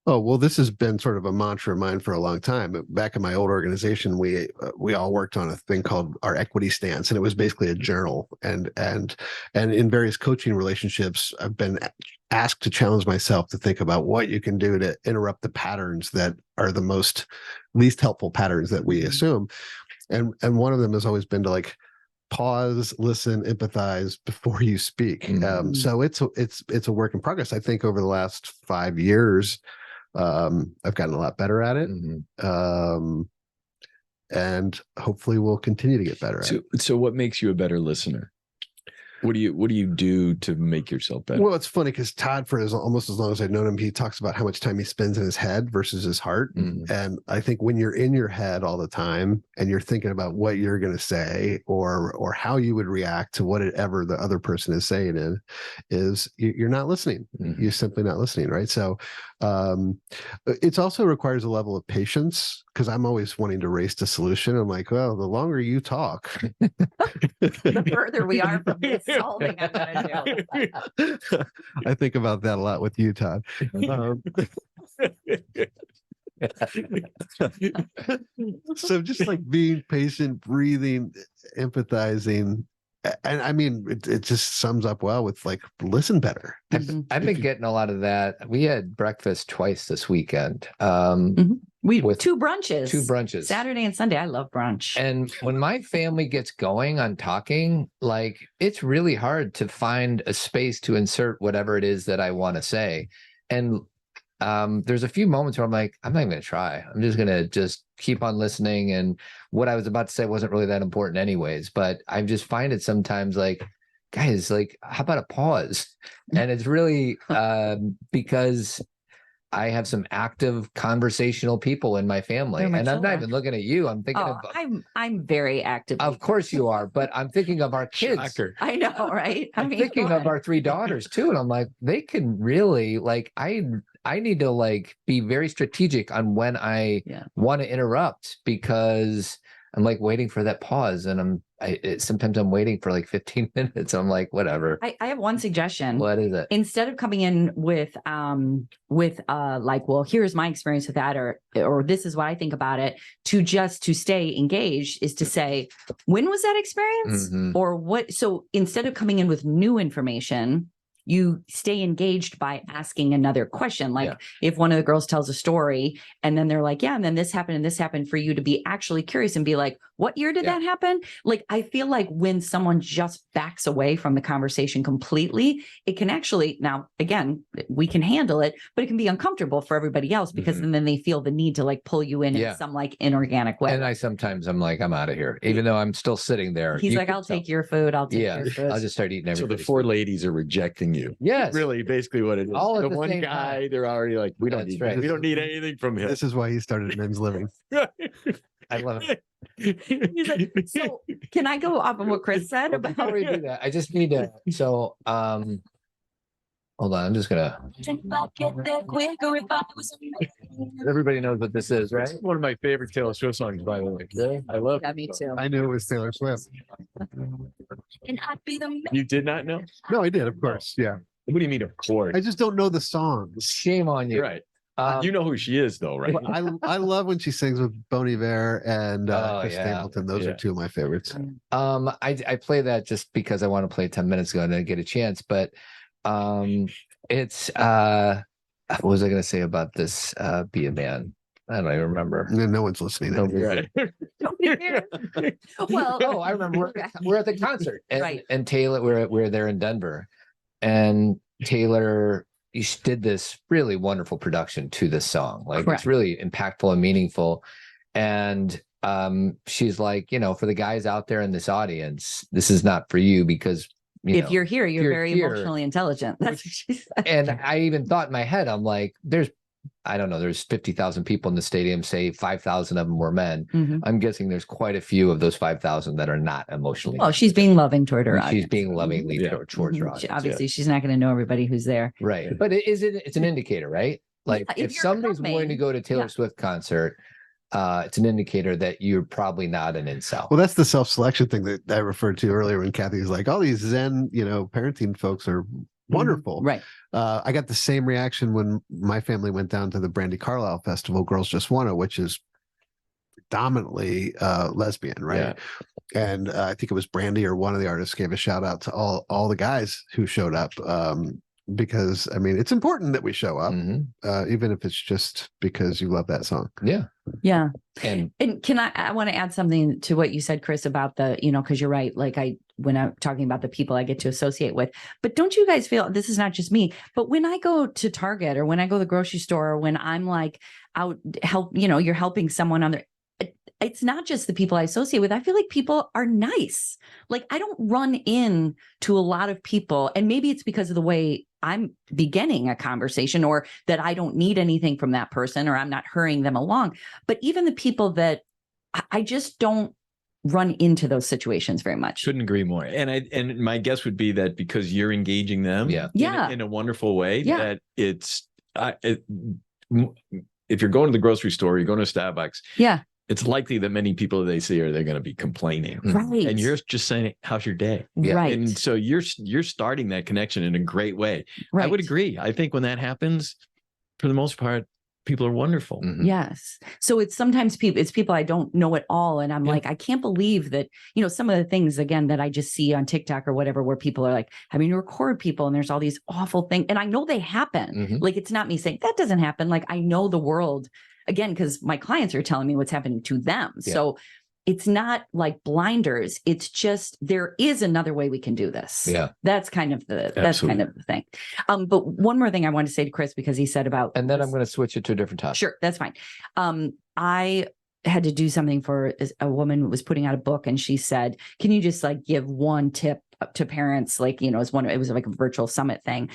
Oh, well, this has been sort of a mantra of mine for a long time. Back in my old organization, we all worked on a thing called our equity stance, and it was basically a journal. And in various coaching relationships, I've been asked to challenge myself to think about what you can do to interrupt the patterns that are the least helpful patterns that we assume. And one of them has always been to like pause, listen, empathize before you speak. Mm-hmm. So it's a work in progress. I think over the last 5 years, I've gotten a lot better at it. Mm-hmm. And hopefully we'll continue to get better at it. So what makes you a better listener? What do you do to make yourself better? Well, it's funny because Todd, for almost as long as I've known him, he talks about how much time he spends in his head versus his heart. Mm-hmm. And I think when you're in your head all the time and you're thinking about what you're going to say or how you would react to whatever the other person is saying you're not listening. Mm-hmm. You're simply not listening, right? So it also requires a level of patience because I'm always wanting to race to solution. I'm like, well, the longer you talk, the further we are from solving I'm gonna do. I think about that a lot with you, Todd. So just like being patient, breathing, empathizing. And I mean, it just sums up well with like, listen better. I've been getting a lot of that. We had breakfast twice this weekend. We with two brunches. Saturday and Sunday. I love brunch. And when my family gets going on talking, like it's really hard to find a space to insert whatever it is that I want to say. And there's a few moments where I'm like, I'm not even going to try. I'm just going to keep on listening. And what I was about to say wasn't really that important anyways, but I just find it sometimes like, guys, like, how about a pause? And it's really because I have some active conversational people in my family, and I'm not even looking at you. I'm thinking of. I'm very active. Of course you are, but I'm thinking of our kids. Shocker. I know, right? I'm thinking of our 3 daughters too, and I'm like, they can really like. I need to like be very strategic on when I want to interrupt because I'm like waiting for that pause, and sometimes I'm waiting for like 15 minutes. I'm like, whatever. I have one suggestion. What is it? Instead of coming in with like, well, here's my experience with that, or this is what I think about it, to stay engaged is to say, when was that experience? Mm-hmm. Or what? So instead of coming in with new information, you stay engaged by asking another question. Like if one of the girls tells a story and then they're like, and then this happened and this happened, for you to be actually curious and be like, what year did that happen? Like, I feel like when someone just backs away from the conversation completely, it can actually, now again, we can handle it, but it can be uncomfortable for everybody else because then they feel the need to like pull you in some like inorganic way. And sometimes I'm like, I'm out of here, even though I'm still sitting there. He's like, I'll take your food. I'll take your food. I'll just start eating everything. So the 4 ladies are rejecting you. Yes. Really, basically what it is. All at the the one same guy, they're already like, we don't need anything from him. This is why he started Men's Living. I love it. He's like, so can I go off of what Chris said about before we do that? I just need to. So, Hold on, I'm just gonna. Everybody knows what this is, right? One of my favorite Taylor Swift songs, by the way. Yeah, I love. Yeah, me too. I knew it was Taylor Swift. You did not know? No, I did, of course. Yeah. What do you mean, of course? I just don't know the songs. Shame on you. You're right. You know who she is, though, right? I love when she sings with Bon Iver and Chris yeah. Stapleton. Those are two of my favorites. I play that just because I want to play 10 minutes ago and I get a chance, but it's what was I going to say about this? Be a Man. I don't even remember. No one's listening. Right. Well, I remember we're at the concert, and, Right. and Taylor, we're there in Denver, and Taylor did this really wonderful production to this song. Like Correct. it's really impactful and meaningful. And she's like, for the guys out there in this audience, this is not for you because if you're here, you're very here. emotionally intelligent. That's what she said. And I even thought in my head, I'm like, there's 50,000 people in the stadium, say 5,000 of them were men. Mhm. I'm guessing there's quite a few of those 5,000 that are not emotionally. Well, she's being loving toward her She's audience. being lovingly towards her Mhm. audience. Obviously, she's not going to know everybody who's there. Right. But it's an indicator, right? Like Yeah, if you're somebody's coming, willing to go to Taylor Swift concert, it's an indicator that you're probably not an incel. Well, that's the self-selection thing that I referred to earlier when Cathy was like, all these Zen, parenting folks are wonderful. Right. I got the same reaction when my family went down to the Brandy Carlisle Festival, Girls Just Wanna, which is predominantly lesbian, right? Yeah. And I think it was Brandy or one of the artists gave a shout out to all the guys who showed up. Because it's important that we show up, even if it's just because you love that song. Yeah. Yeah. And can I want to add something to what you said, Chris, about the, because you're right. Like when I'm talking about the people I get to associate with, but don't you guys feel, this is not just me, but when I go to Target or when I go to the grocery store, or when I'm like out help, you're helping someone on their, it's not just the people I associate with. I feel like people are nice. Like I don't run in to a lot of people, and maybe it's because of the way I'm beginning a conversation, or that I don't need anything from that person, or I'm not hurrying them along. But even the people that I just don't run into those situations very much. Couldn't agree more. And my guess would be that because you're engaging them in a wonderful way, that if you're going to the grocery store, you're going to Starbucks. Yeah. It's likely that many people they see they're going to be complaining. Right. And you're just saying, how's your day? Yeah. Right. And so you're starting that connection in a great way. Right. I would agree. I think when that happens, for the most part, people are wonderful. Mm-hmm. Yes. So it's sometimes people I don't know at all. And I'm like, I can't believe that, some of the things, again, that I just see on TikTok or whatever, where people are like having to record people and there's all these awful things. And I know they happen. Mm-hmm. Like, it's not me saying that doesn't happen. Like, I know the world, again, because my clients are telling me what's happening to them. Yeah. So it's not like blinders. It's just, there is another way we can do this. Yeah. That's kind of the thing. But one more thing I want to say to Chris, because he said about, and then I'm going to switch it to a different topic. Sure. That's fine. I had to do something for a woman who was putting out a book, and she said, can you just like give one tip to parents? Like, it was like a virtual summit thing.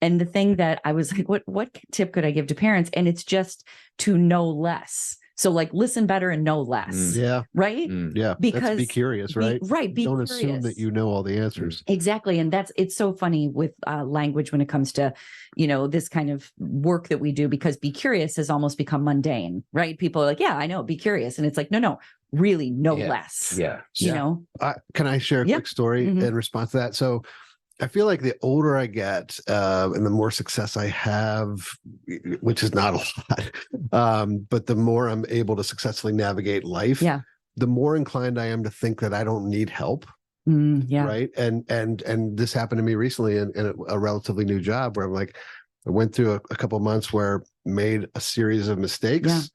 And the thing that I was like, what tip could I give to parents? And it's just to know less. So like listen better and know less. Yeah. Right. Yeah. Because that's be curious, right? Right. Don't curious. assume that you know all the answers. Exactly. And it's so funny with language when it comes to, this kind of work that we do, because be curious has almost become mundane, right? People are like, yeah, I know, be curious. And it's like, no, really know less. Yeah. Can I share a quick story in response to that? So I feel like the older I get and the more success I have, which is not a lot, but the more I'm able to successfully navigate life, the more inclined I am to think that I don't need help. Right. And this happened to me recently in a relatively new job where I'm like, I went through a couple of months where made a series of mistakes.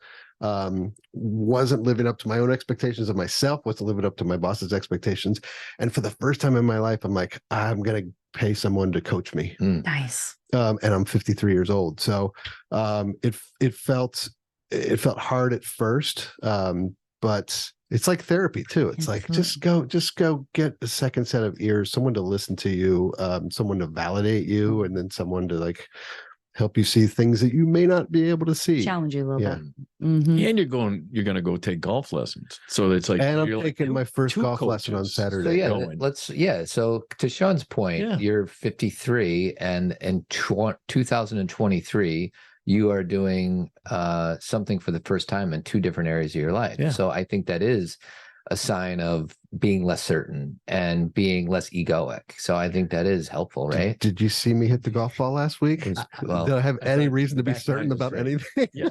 Wasn't living up to my own expectations of myself, wasn't living up to my boss's expectations. And for the first time in my life, I'm like, I'm going to pay someone to coach me. Nice. And I'm 53 years old. So it felt hard at first. But it's like therapy too. It's like, just go get a second set of ears, someone to listen to you, someone to validate you, and then someone to like help you see things that you may not be able to see. Challenge you a little Yeah. bit. Mhm. And you're going to go take golf lessons. So it's like, And I'm you're taking my first two golf lesson on coaches. Saturday. So yeah, going. So to Shaun's point, Yeah. you're 53, and in 2023, you are doing something for the first time in two different areas of your life. Yeah. So I think that is a sign of being less certain and being less egoic. So I think that is helpful, right? Did you see me hit the golf ball last week? Well, Did I have I any thought reason to be back certain nine was about great. anything? Yeah.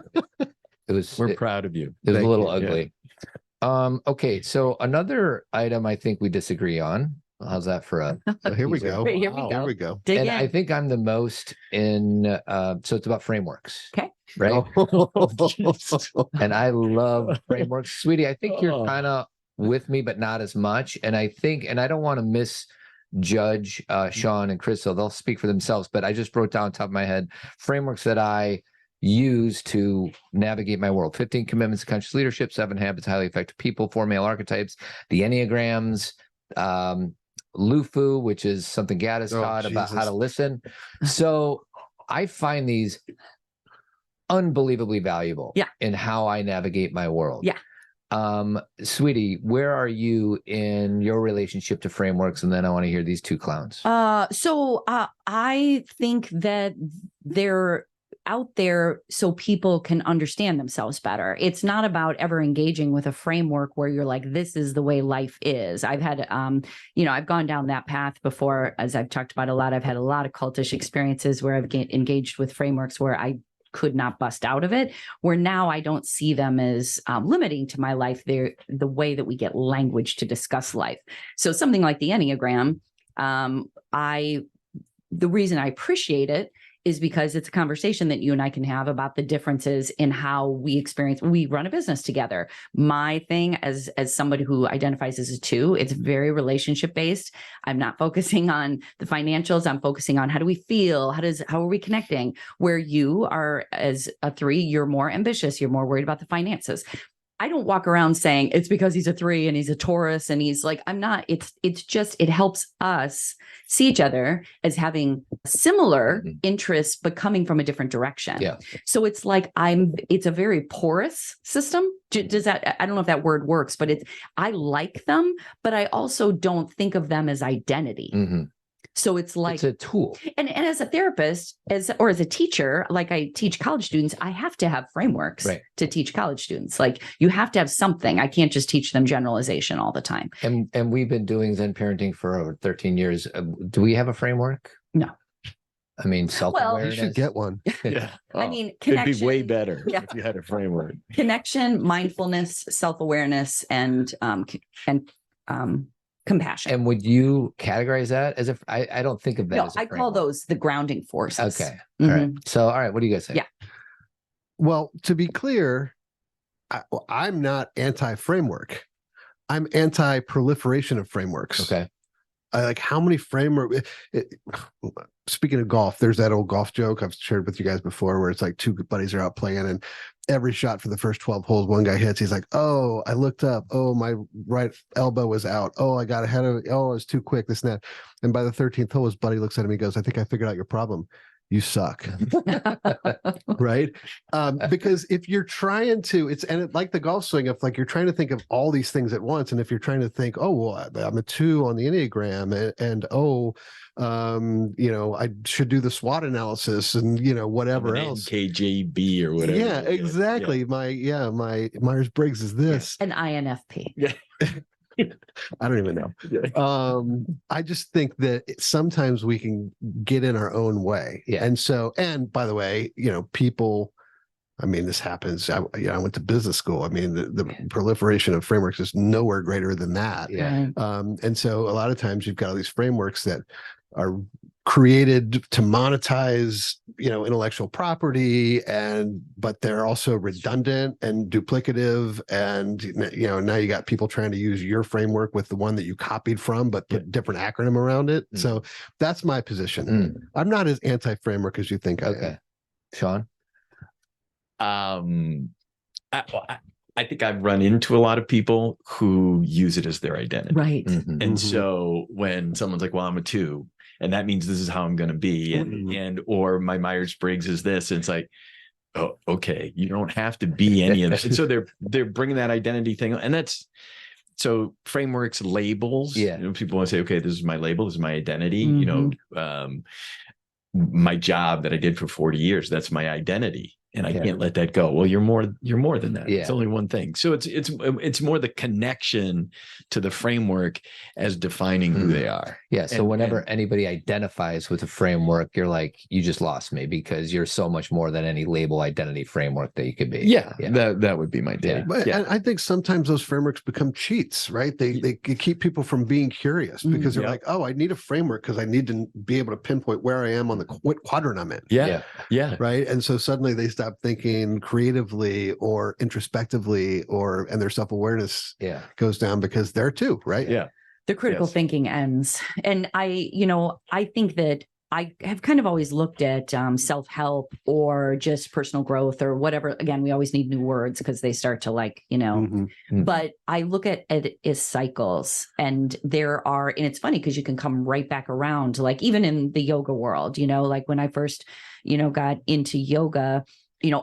We're Proud of you. It was Thank a little you. ugly. Okay, so another item I think we disagree on. How's that for a Here we teaser? go. Here we go. Here we go. Dig And in. I think I'm the most in so it's about frameworks. Okay. Right. Oh. And I love frameworks. Sweetie, I think you're kind of with me, but not as much. And I think, and I don't want to misjudge Shaun and Crystal. They'll speak for themselves, but I just wrote down on top of my head frameworks that I use to navigate my world. 15 commitments to conscious leadership, 7 habits of highly effective people, 4 male archetypes, the Enneagrams, LUFU, which is something Gaddis taught about how to listen. So I find these unbelievably valuable in how I navigate my world. Yeah. Sweetie, where are you in your relationship to frameworks? And then I want to hear these two clowns. So I think that they're out there so people can understand themselves better. It's not about ever engaging with a framework where you're like, this is the way life is. I've had, I've gone down that path before, as I've talked about a lot. I've had a lot of cultish experiences where I've engaged with frameworks where I could not bust out of it, where now I don't see them as limiting to my life. They're the way that we get language to discuss life. So something like the Enneagram, the reason I appreciate it is because it's a conversation that you and I can have about the differences in how we experience. We run a business together. My thing as somebody who identifies as a 2, it's very relationship based. I'm not focusing on the financials. I'm focusing on how do we feel? How are we connecting? Where you are as a 3, you're more ambitious. You're more worried about the finances. I don't walk around saying it's because he's a 3 and he's a Taurus and he's like, I'm not. It's just, it helps us see each other as having similar interests, but coming from a different direction. Yeah. So it's like it's a very porous system. Does that, I don't know if that word works, but I like them, but I also don't think of them as identity. Mm-hmm. So it's like it's a tool. And as a therapist, as a teacher, like I teach college students, I have to have frameworks to teach college students. Like you have to have something. I can't just teach them generalization all the time. And we've been doing Zen parenting for over 13 years. Do we have a framework? No. I mean, self-awareness. You should get one. Yeah. I mean, connection. It'd be way better if you had a framework. Connection, mindfulness, self-awareness, and compassion. And would you categorize that as if I don't think of that as a I call those the grounding forces. Okay. All right. So, all right. What do you guys say? Yeah. Well, to be clear, I'm not anti-framework. I'm anti-proliferation of frameworks. Okay. I like how many framework. Speaking of golf, there's that old golf joke I've shared with you guys before, where it's like 2 buddies are out playing, and every shot for the first 12 holes, one guy hits. He's like, "Oh, I looked up. Oh, my right elbow was out. Oh, I got ahead of. Oh, I was too quick. This and that." And by the 13th hole, his buddy looks at him. He goes, "I think I figured out your problem. You suck." Right? Because if you're trying to, like the golf swing, if like you're trying to think of all these things at once, and if you're trying to think, oh, well, I'm a 2 on the Enneagram, and I should do the SWOT analysis, and whatever else, KJB or whatever. Yeah, exactly. Yeah. My Myers-Briggs is this, an INFP. Yeah. I don't even know. I just think that sometimes we can get in our own way. Yeah. And by the way, people, I mean, this happens. I went to business school. I mean, the proliferation of frameworks is nowhere greater than that. Yeah. And so a lot of times you've got all these frameworks that are created to monetize, intellectual property, but they're also redundant and duplicative. And, now you got people trying to use your framework with the one that you copied from, but put different acronym around it. So that's my position. I'm not as anti-framework as you think I am. Shaun? I think I've run into a lot of people who use it as their identity. Right. And so when someone's like, well, I'm a 2, and that means this is how I'm going to be. And or my Myers-Briggs is this. And it's like, oh, okay, you don't have to be any of that. And so they're bringing that identity thing. And that's, so frameworks, labels, Yeah. People want to say, okay, this is my label, this is my identity, my job that I did for 40 years, that's my identity. And I can't let that go. Well, you're more than that. Yeah. It's only one thing. So it's more the connection to the framework as defining who they are. Yeah. So whenever anybody identifies with a framework, you're like, you just lost me, because you're so much more than any label, identity, framework that you could be. Yeah. That would be my take. But and I think sometimes those frameworks become cheats, right? They keep people from being curious, because they're like, oh, I need a framework because I need to be able to pinpoint where I am on what quadrant I'm in. Yeah. Right. And so suddenly they stop thinking creatively or introspectively, and their self-awareness goes down because they're too, right? Yeah. The critical thinking ends. And I think that I have kind of always looked at self-help or just personal growth or whatever. Again, we always need new words because they start to but I look at it as cycles, and and it's funny because you can come right back around, like even in the yoga world, like when I first, got into yoga,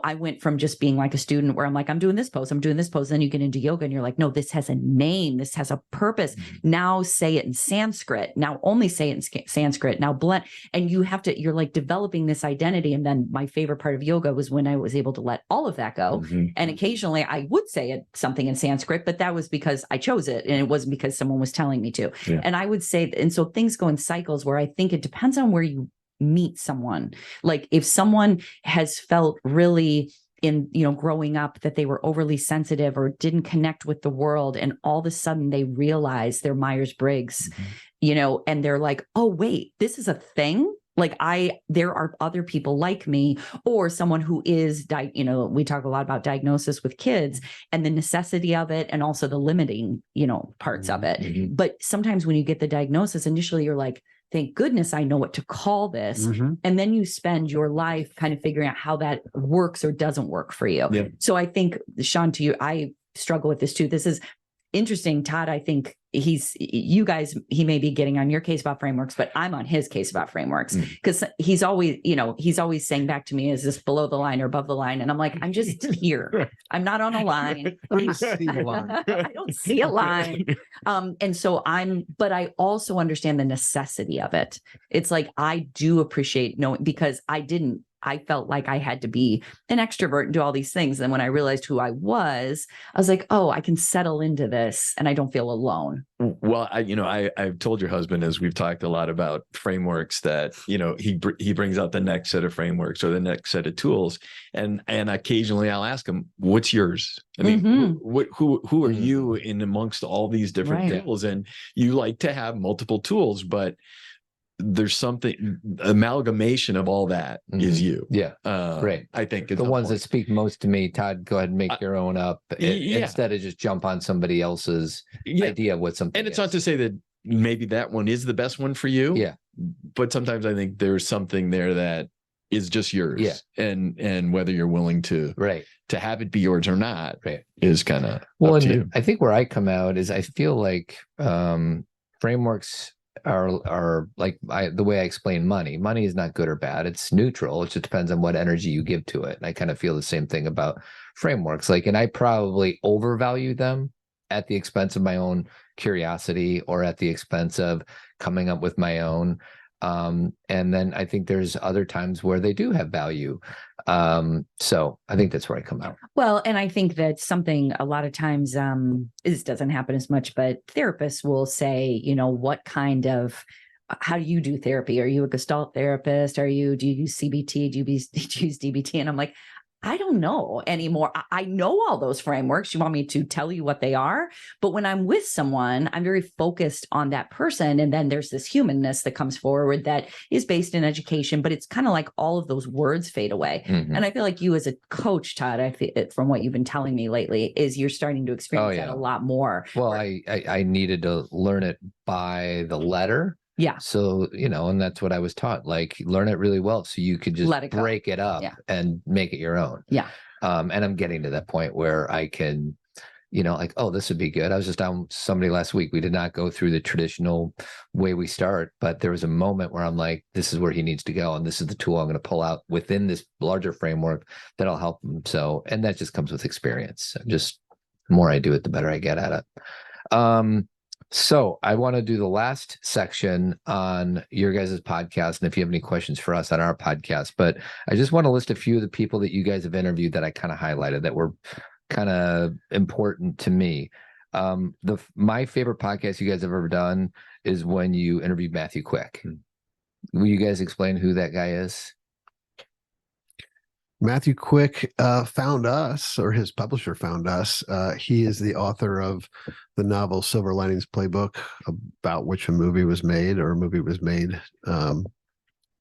I went from just being like a student where I'm like, I'm doing this pose. Then you get into yoga and you're like, no, this has a name. This has a purpose. Now say it in Sanskrit. Now only say it in Sanskrit. Now blend. And you're like developing this identity. And then my favorite part of yoga was when I was able to let all of that go. And occasionally I would say something in Sanskrit, but that was because I chose it. And it wasn't because someone was telling me to. And I would say, and so things go in cycles where I think it depends on where you meet someone. Like if someone has felt really in, growing up that they were overly sensitive or didn't connect with the world, and all of a sudden they realize they're Myers-Briggs, and they're like, oh, wait, this is a thing. Like there are other people like me, or someone who is, we talk a lot about diagnosis with kids and the necessity of it, and also the limiting, parts of it. But sometimes when you get the diagnosis, initially you're like, thank goodness I know what to call this. And then you spend your life kind of figuring out how that works or doesn't work for you. So I think, Shaun, to you, I struggle with this too. This is interesting. Todd, I think he may be getting on your case about frameworks, but I'm on his case about frameworks, because he's always saying back to me, is this below the line or above the line? And I'm like, I'm just here. I'm not on a line. I don't see the line. I don't see a line. And so but I also understand the necessity of it. It's like, I do appreciate knowing, because I felt like I had to be an extrovert and do all these things. And when I realized who I was like, oh, I can settle into this and I don't feel alone. Well, I've told your husband, as we've talked a lot about frameworks, that, he brings out the next set of frameworks or the next set of tools. And occasionally I'll ask him, what's yours? I mean, who are you in amongst all these different tools? And you like to have multiple tools, but there's something, amalgamation of all that is you. Right. I think the ones that speak most to me. Todd, go ahead and make your own up instead of just jump on somebody else's idea of what something and it's not to say that maybe that one is the best one for you, but sometimes I think there's something there that is just yours, and whether you're willing to have it be yours or not is kind of up to you. I think where I come out is I feel like frameworks are like the way I explain money. Money is not good or bad. It's neutral. It just depends on what energy you give to it. And I kind of feel the same thing about frameworks. And I probably overvalue them at the expense of my own curiosity or at the expense of coming up with my own. And then I think there's other times where they do have value. So I think that's where I come out. Well, and I think that something a lot of times, this doesn't happen as much, but therapists will say, how do you do therapy? Are you a Gestalt therapist? Do you use CBT? Do you use DBT? And I'm like, I don't know anymore. I know all those frameworks. You want me to tell you what they are? But when I'm with someone, I'm very focused on that person. And then there's this humanness that comes forward that is based in education, but it's kind of like all of those words fade away. And I feel like you as a coach, Todd, I feel from what you've been telling me lately, is you're starting to experience that a lot more. Well, I needed to learn it by the letter. Yeah. So, and that's what I was taught, learn it really well so you could just break it up and make it your own. Yeah. And I'm getting to that point where I can, like, oh, this would be good. I was just on somebody last week. We did not go through the traditional way we start, but there was a moment where I'm like, this is where he needs to go. And this is the tool I'm going to pull out within this larger framework that'll help him. So, and that just comes with experience. Just the more I do it, the better I get at it. So I want to do the last section on your guys' podcast. And if you have any questions for us on our podcast, but I just want to list a few of the people that you guys have interviewed that I kind of highlighted that were kind of important to me. My favorite podcast you guys have ever done is when you interviewed Matthew Quick. Will you guys explain who that guy is? Matthew Quick found us, or his publisher found us. He is the author of the novel Silver Linings Playbook, about which a movie was made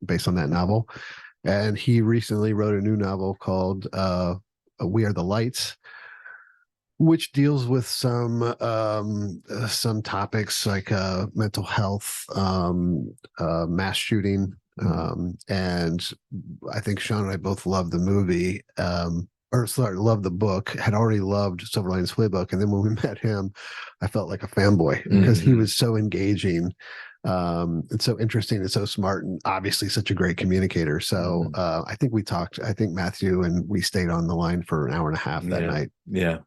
based on that novel. And he recently wrote a new novel called We Are the Lights, which deals with some topics like mental health, mass shooting. And I think Shaun and I both loved the movie, loved the book, had already loved Silver Linings Playbook. And then when we met him, I felt like a fanboy because he was so engaging, and so interesting and so smart, and obviously such a great communicator. So I think Matthew and we stayed on the line for an hour and a half that night. Yeah.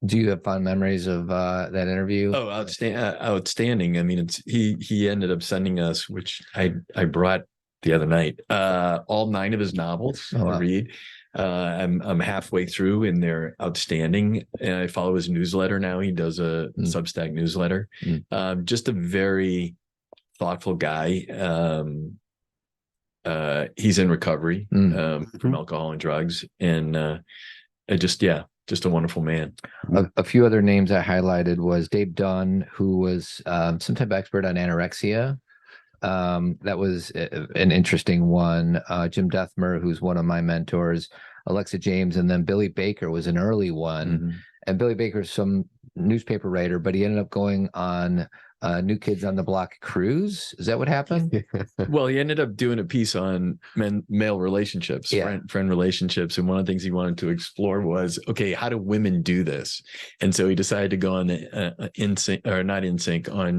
Do you have fond memories of that interview? Oh, outstanding. I mean, he ended up sending us, which I brought the other night, all 9 of his novels to read. I'm halfway through, and they're outstanding. And I follow his newsletter now. He does a Substack newsletter. Just a very thoughtful guy. He's in recovery from alcohol and drugs, and just a wonderful man. A few other names I highlighted was Dave Dunn, who was some type of expert on anorexia. That was an interesting one. Jim Dethmer, who's one of my mentors, Alexa James, and then Billy Baker was an early one. And Billy Baker's some newspaper writer, but he ended up going on New Kids on the Block cruise. Is that what happened? Well, he ended up doing a piece on male relationships, friend relationships. And one of the things he wanted to explore was, okay, how do women do this? And so he decided to go on on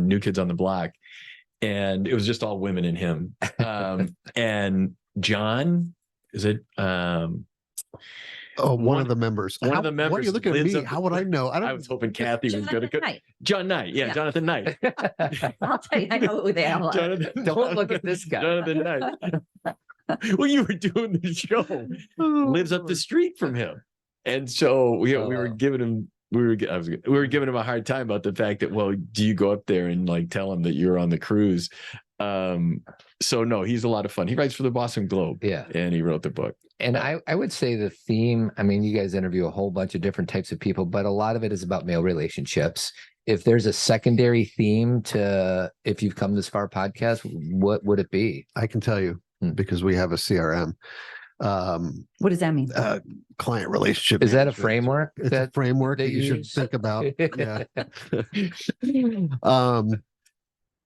New Kids on the Block. And it was just all women and him. And John, is it? One of the members. One of the members. What are you looking at me? How would I know? I was hoping Cathy was going to go. John Knight. Yeah, Jonathan Knight. I'll tell you, I know who they are. Don't look at this guy. Jonathan Knight. Well, you were doing the show. Lives up the street from him. And so we were giving him we were giving him a hard time about the fact that, well, do you go up there and like tell him that you're on the cruise? So no, he's a lot of fun. He writes for the Boston Globe. Yeah. And he wrote the book. And I would say the theme, I mean, you guys interview a whole bunch of different types of people, but a lot of it is about male relationships. If there's a secondary theme to, if you've come this far podcast, what would it be? I can tell you because we have a CRM. What does that mean? Client relationship. Is that a framework? It's a framework that you should think about. Yeah.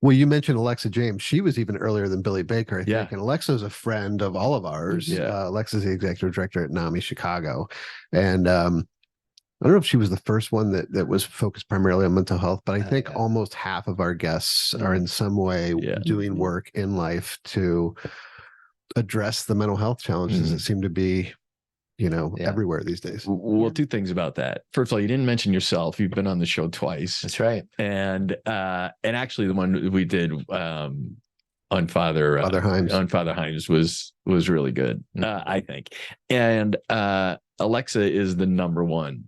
Well, you mentioned Alexa James. She was even earlier than Billy Baker, I think. And Alexa's a friend of all of ours. Alexa's the executive director at NAMI Chicago. And I don't know if she was the first one that was focused primarily on mental health, but I think almost half of our guests are in some way doing work in life to address the mental health challenges that seem to be, everywhere these days. Well, 2 things about that. First of all, you didn't mention yourself. You've been on the show twice. That's right. And actually the one we did on Father Himes was really good, I think. And Alexa is the #1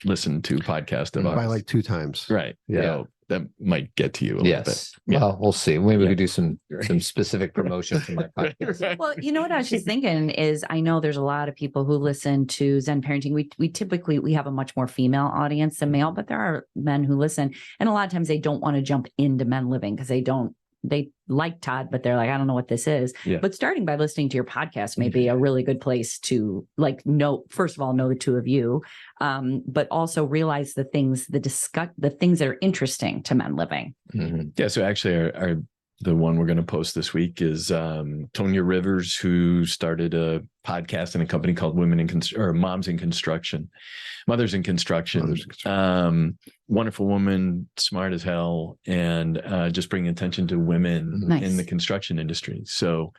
listened to podcast of ours. By like 2 times. Right. Yeah. So that might get to you a little bit. Yeah. Well, we'll see. Maybe we could do some specific promotion from that podcast. Well, you know what I was just thinking is, I know there's a lot of people who listen to Zen Parenting. We typically have a much more female audience than male, but there are men who listen, and a lot of times they don't want to jump into men living because they like Todd, but they're like, I don't know what this is. Yeah. But starting by listening to your podcast may be a really good place to first of all, know the 2 of you, but also realize the things that are interesting to men living. Yeah. So actually The one we're going to post this week is Tonya Rivers, who started a podcast in a company called Moms in Construction, Mothers in Construction. Wonderful woman, smart as hell, and just bringing attention to women in the construction industry. So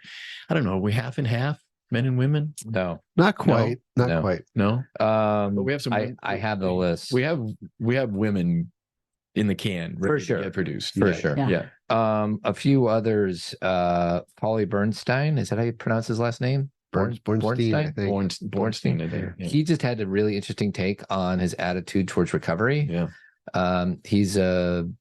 I don't know, are we half and half, men and women? No, not quite. No. Not quite. No. But we have some. I have the list. We have women in the can For sure. to get produced For sure. Yeah. A few others. Paulie Bernstein, is that how you pronounce his last name? Bornstein, I think. Bornstein, I think. Yeah. He just had a really interesting take on his attitude towards recovery. Yeah. He's an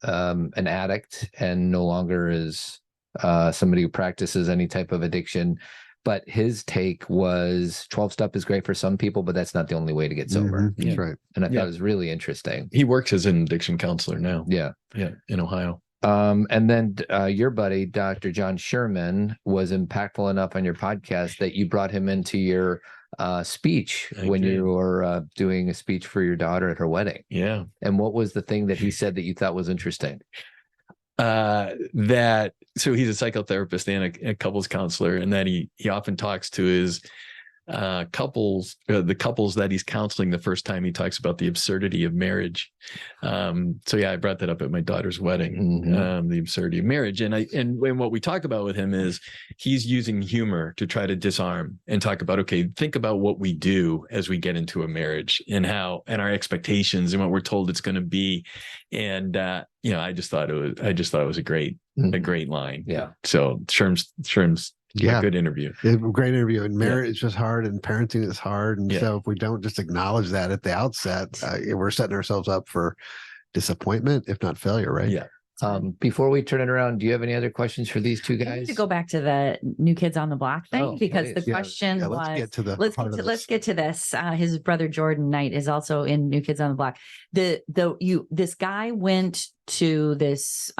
addict and no longer is somebody who practices any type of addiction. But his take was 12-step is great for some people, but that's not the only way to get sober. That's right. And I thought it was really interesting. He works as an addiction counselor now. Yeah. Yeah. In Ohio. And then your buddy, Dr. John Sherman, was impactful enough on your podcast that you brought him into your speech when you were doing a speech for your daughter at her wedding. Yeah. And what was the thing that he said that you thought was interesting? So he's a psychotherapist and a couples counselor, and that he often talks to his couples, the couples that he's counseling the first time. He talks about the absurdity of marriage. So yeah, I brought that up at my daughter's wedding, the absurdity of marriage. And what we talk about with him is he's using humor to try to disarm and talk about, okay, think about what we do as we get into a marriage and our expectations and what we're told it's going to be. And, I just thought it was a great line. Yeah. So Sherm's a good interview. Great interview. And marriage is just hard, and parenting is hard. And so if we don't just acknowledge that at the outset, we're setting ourselves up for disappointment, if not failure, right? Yeah. Before we turn it around, do you have any other questions for these two I guys? need to go back to the New Kids on the Block thing because the question was, let's get to this. His brother Jordan Knight is also in New Kids on the Block. This guy went to this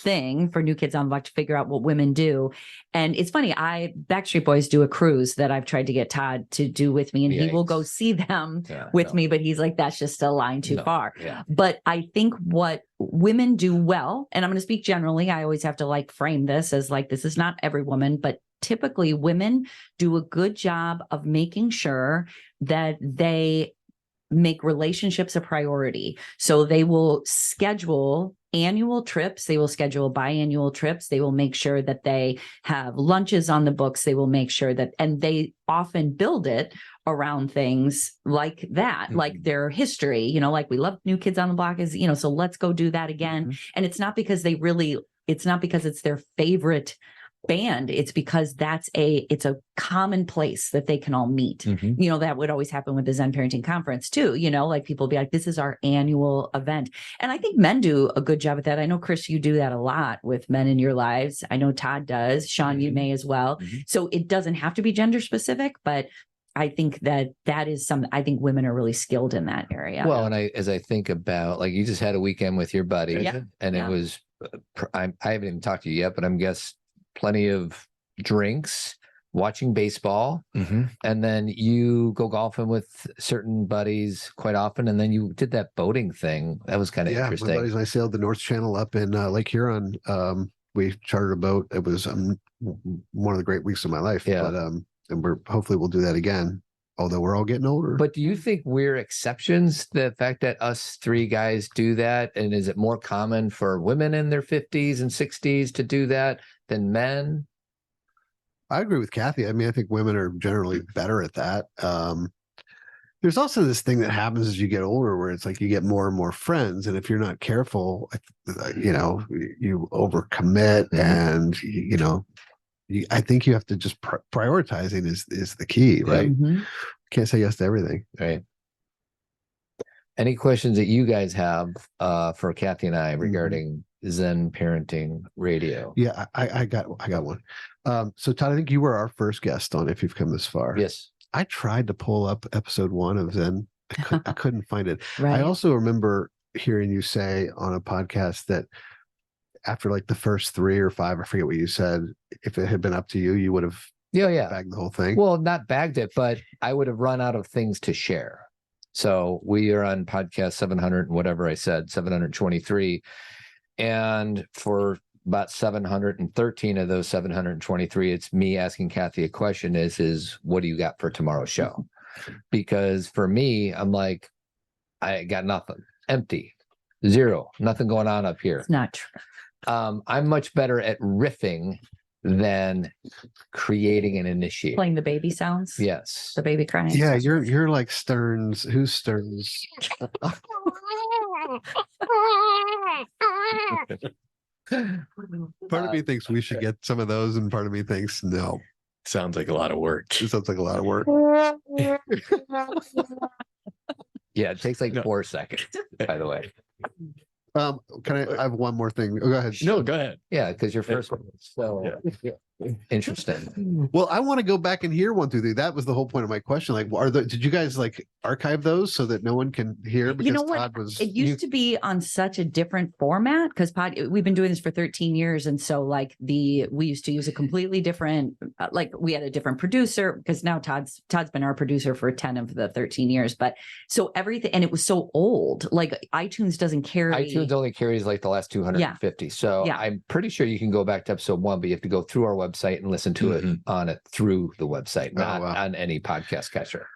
thing for New Kids on the Block to figure out what women do. And it's funny, Backstreet Boys do a cruise that I've tried to get Todd to do with me, and he will go see them with me, but he's like, that's just a line too far. Yeah. But I think what women do well, and I'm going to speak generally, I always have to frame this as this is not every woman, but typically women do a good job of making sure that they make relationships a priority. So they will schedule annual trips. They will schedule biannual trips. They will make sure that they have lunches on the books. They will make sure that, and they often build it around things like that, like their history, we love New Kids on the Block so let's go do that again. And it's not because it's their favorite band. It's because it's a common place that they can all meet. That would always happen with the Zen Parenting Conference too. People be like, this is our annual event. And I think men do a good job at that. I know, Chris, you do that a lot with men in your lives. I know Todd does. Shaun, you may as well. So it doesn't have to be gender specific, but I think that is something, I think women are really skilled in that area. Well, and as I think about, you just had a weekend with your buddy and it was, I haven't even talked to you yet, but I'm guessing plenty of drinks, watching baseball, and then you go golfing with certain buddies quite often, and then you did that boating thing. That was kind of interesting. My buddies and I sailed the North Channel up in Lake Huron. We chartered a boat. It was one of the great weeks of my life. Yeah. But and hopefully we'll do that again, although we're all getting older. But do you think we're exceptions, the fact that us three guys do that? And is it more common for women in their 50s and 60s to do that than men? I agree with Cathy. I mean, I think women are generally better at that. There's also this thing that happens as you get older where it's you get more and more friends. And if you're not careful, you overcommit and, I think you have to just prioritizing is the key, right? Can't say yes to everything. Right. Any questions that you guys have for Cathy and I regarding Zen Parenting Radio? Yeah, I got one. So Todd, I think you were our first guest on If You've Come This Far. Yes. I tried to pull up episode 1 of Zen. I couldn't find it. Right. I also remember hearing you say on a podcast that after the first 3 or 5, I forget what you said, if it had been up to you, you would have bagged the whole thing. Well, not bagged it, but I would have run out of things to share. So we are on podcast 700 and whatever I said, 723. And for about 713 of those 723, it's me asking Cathy a question is what do you got for tomorrow's show? Because for me, I'm like, I got nothing, empty, zero, nothing going on up here. It's not true. I'm much better at riffing than creating and initiating. Playing the baby sounds. Yes. The baby crying. Yeah, you're like Stearns. Who's Stearns? Part of me thinks we should get some of those, and part of me thinks no. Sounds like a lot of work. It sounds like a lot of work. Yeah, it takes like 4 seconds, by the way. Can I have one more thing? Oh, go ahead. No, go ahead. Yeah, because your first one was so interesting. Well, I want to go back and hear 1 through 3. That was the whole point of my question. Like, did you guys like archive those so that no one can hear? Because You know what? Todd was. It used to be on such a different format because we've been doing this for 13 years. And so like we used to use a completely different, like we had a different producer because now Todd's been our producer for 10 of the 13 years. But so everything, and it was so old, like iTunes doesn't carry. iTunes only carries like the last 250. So Yeah. I'm pretty sure you can go back to episode 1, but you have to go through our website and listen to it on it through the website, not on any podcast catcher.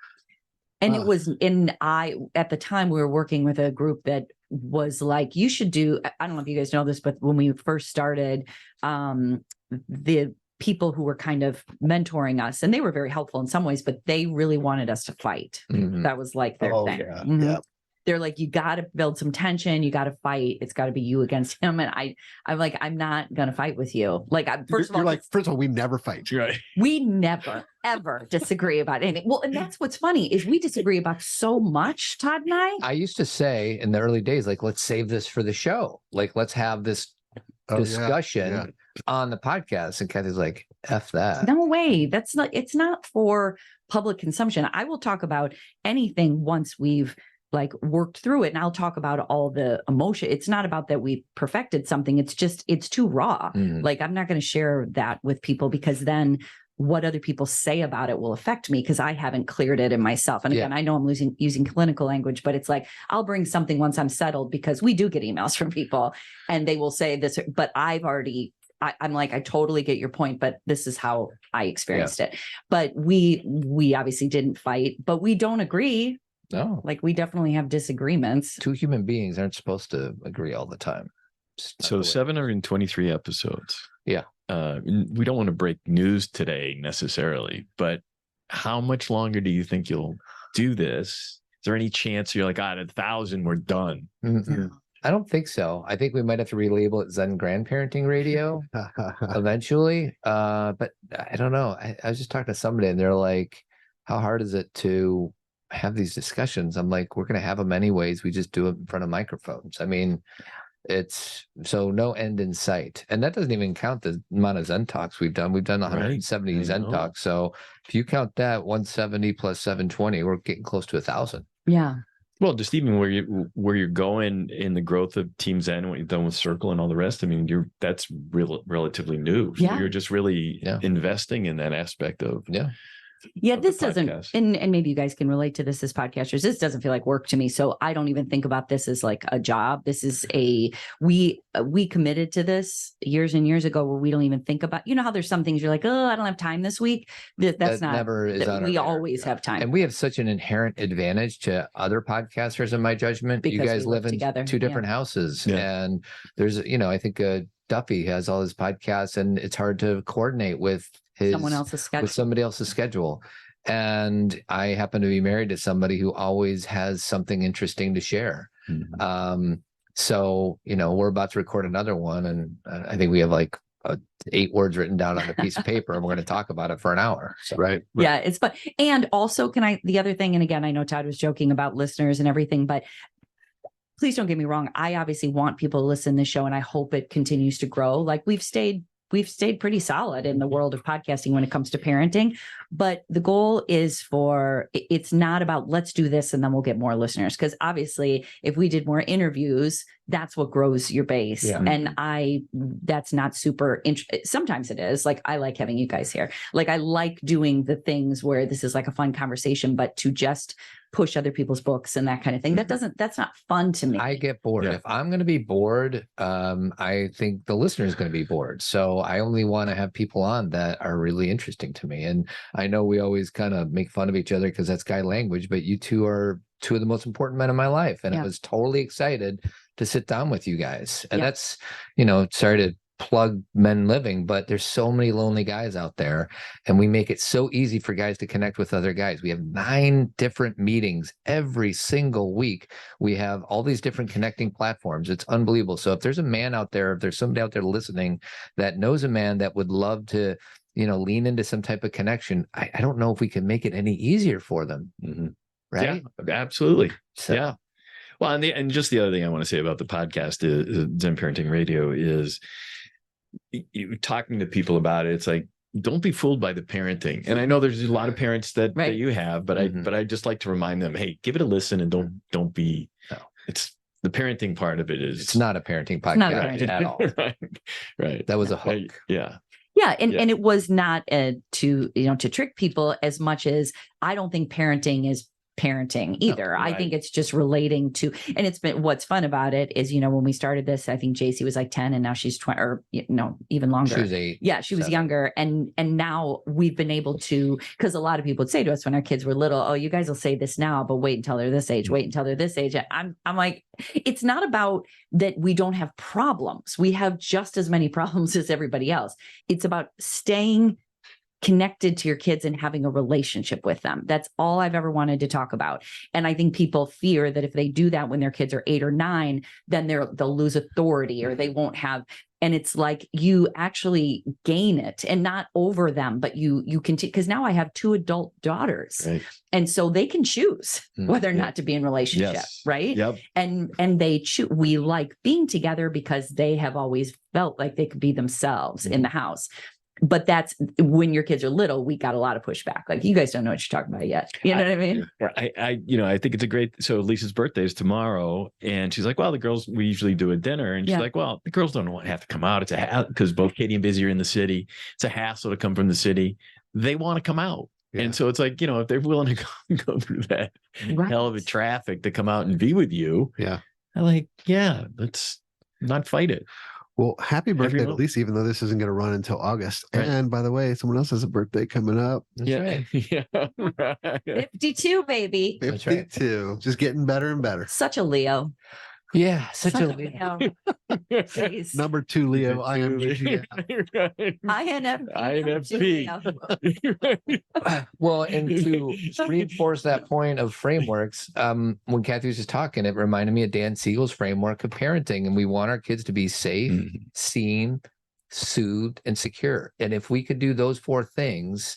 And it was at the time we were working with a group that was like, you should do, I don't know if you guys know this, but when we first started, the people who were kind of mentoring us, and they were very helpful in some ways, but they really wanted us to fight. That was like their thing. Yeah, yeah. They're like, you got to build some tension. You got to fight. It's got to be you against him. And I'm like, I'm not going to fight with you. Like, first of all, we never fight. Right. We never, ever disagree about anything. Well, and that's what's funny is we disagree about so much, Todd and I. I used to say in the early days, like, let's save this for the show. Like, let's have this discussion on the podcast. And Cathy's like, F that. No way. It's not for public consumption. I will talk about anything once we've like worked through it. And I'll talk about all the emotion. It's not about that we perfected something. It's just, it's too raw. Like I'm not going to share that with people because then what other people say about it will affect me because I haven't cleared it in myself. And again, I know I'm using clinical language, but it's like, I'll bring something once I'm settled because we do get emails from people and they will say this, but I'm like, I totally get your point, but this is how I experienced it. But we obviously didn't fight, but we don't agree. No, like we definitely have disagreements. 2 human beings aren't supposed to agree all the time. So 723 episodes. Yeah. We don't want to break news today necessarily, but how much longer do you think you'll do this? Is there any chance you're like, at 1,000, we're done? I don't think so. I think we might have to relabel it Zen Parenting Radio eventually. But I don't know. I was just talking to somebody and they're like, how hard is it to have these discussions? I'm like, we're going to have them anyways. We just do it in front of microphones. I mean, it's so no end in sight. And that doesn't even count the amount of Zen talks we've done. We've done 170 Zen talks. So if you count that 170 plus 720, we're getting close to 1,000. Yeah. Well, just even where you're going in the growth of Team Zen, what you've done with Circle and all the rest. I mean, that's relatively new. So you're just really investing in that aspect of this doesn't, and maybe you guys can relate to this as podcasters. This doesn't feel like work to me. So I don't even think about this as like a job. This is we committed to this years and years ago where we don't even think about, you know how there's some things you're like, oh, I don't have time this week. That's not, never is on we always have time. And we have such an inherent advantage to other podcasters, in my judgment. Because you guys live in together. 2 different houses. And there's, I think Duffy has all his podcasts and it's hard to coordinate with someone else's schedule. With somebody else's schedule. And I happen to be married to somebody who always has something interesting to share. So, we're about to record another one and I think we have like 8 words written down on a piece of paper and we're going to talk about it for an hour. So. Right. Yeah, it's fun. And also the other thing, and again, I know Todd was joking about listeners and everything, but please don't get me wrong. I obviously want people to listen to the show and I hope it continues to grow. Like we've stayed pretty solid in the world of podcasting when it comes to parenting, but the goal is it's not about let's do this and then we'll get more listeners. Because obviously if we did more interviews, that's what grows your base. Yeah. And that's not super sometimes it is like, I like having you guys here. Like I like doing the things where this is like a fun conversation, but to just push other people's books and that kind of thing. That's not fun to me. I get bored. If I'm going to be bored, I think the listener is going to be bored. So I only want to have people on that are really interesting to me. And I know we always kind of make fun of each other because that's guy language, but you two are two of the most important men in my life. And I was totally excited to sit down with you guys. And that's, sorry to plug Men Living, but there's so many lonely guys out there, and we make it so easy for guys to connect with other guys. We have 9 different meetings every single week. We have all these different connecting platforms. It's unbelievable. So if there's a man out there, if there's somebody out there listening that knows a man that would love to, lean into some type of connection, I don't know if we can make it any easier for them. Mm-hmm. Right? Yeah, absolutely. So, yeah. Well, and just the other thing I want to say about the podcast is Zen Parenting Radio is you talking to people about it. It's like, don't be fooled by the parenting. And I know there's a lot of parents that you have, but I just like to remind them, hey, give it a listen and don't be. No. It's the parenting part of it is. It's not a parenting podcast at all. Right. That was a hook. Yeah. Yeah. And it was not to trick people as much as I don't think parenting is parenting either. I think it's just relating to, and it's been, what's fun about it is, when we started this, I think JC was like 10 and now she's 20 or, even longer. She was 8. Yeah. She was younger. And now we've been able to, because a lot of people would say to us when our kids were little, oh, you guys will say this now, but wait until they're this age, wait until they're this age. I'm like, it's not about that we don't have problems. We have just as many problems as everybody else. It's about staying connected to your kids and having a relationship with them. That's all I've ever wanted to talk about. And I think people fear that if they do that when their kids are 8 or 9, then they'll lose authority or they won't have. And it's like you actually gain it, and not over them, but you continue. Because now I have 2 adult daughters, and so they can choose whether or not to be in relationship, right? Yep. And they choose. We like being together because they have always felt like they could be themselves in the house. But that's when your kids are little, we got a lot of pushback. Like, you guys don't know what you're talking about yet. You know what I mean? I think it's a great, so Lisa's birthday is tomorrow, and she's like, well, the girls, we usually do a dinner. And she's like, well, the girls don't have to come out. It's because both Katie and Busy are in the city. It's a hassle to come from the city. They want to come out. Yeah. And so it's like, if they're willing to go through that hell of a traffic to come out and be with you. Yeah. I'm like, let's not fight it. Well, happy birthday to Lisa, even though this isn't going to run until August. Right. And by the way, someone else has a birthday coming up. That's right. 52, baby. 52. Right. Just getting better and better. Such a Leo. Yeah, such a Leo. Number 2 Leo, INFP. Well, and to reinforce that point of frameworks, when Cathy was just talking, it reminded me of Dan Siegel's framework of parenting, and we want our kids to be safe, seen, soothed, and secure. And if we could do those 4 things,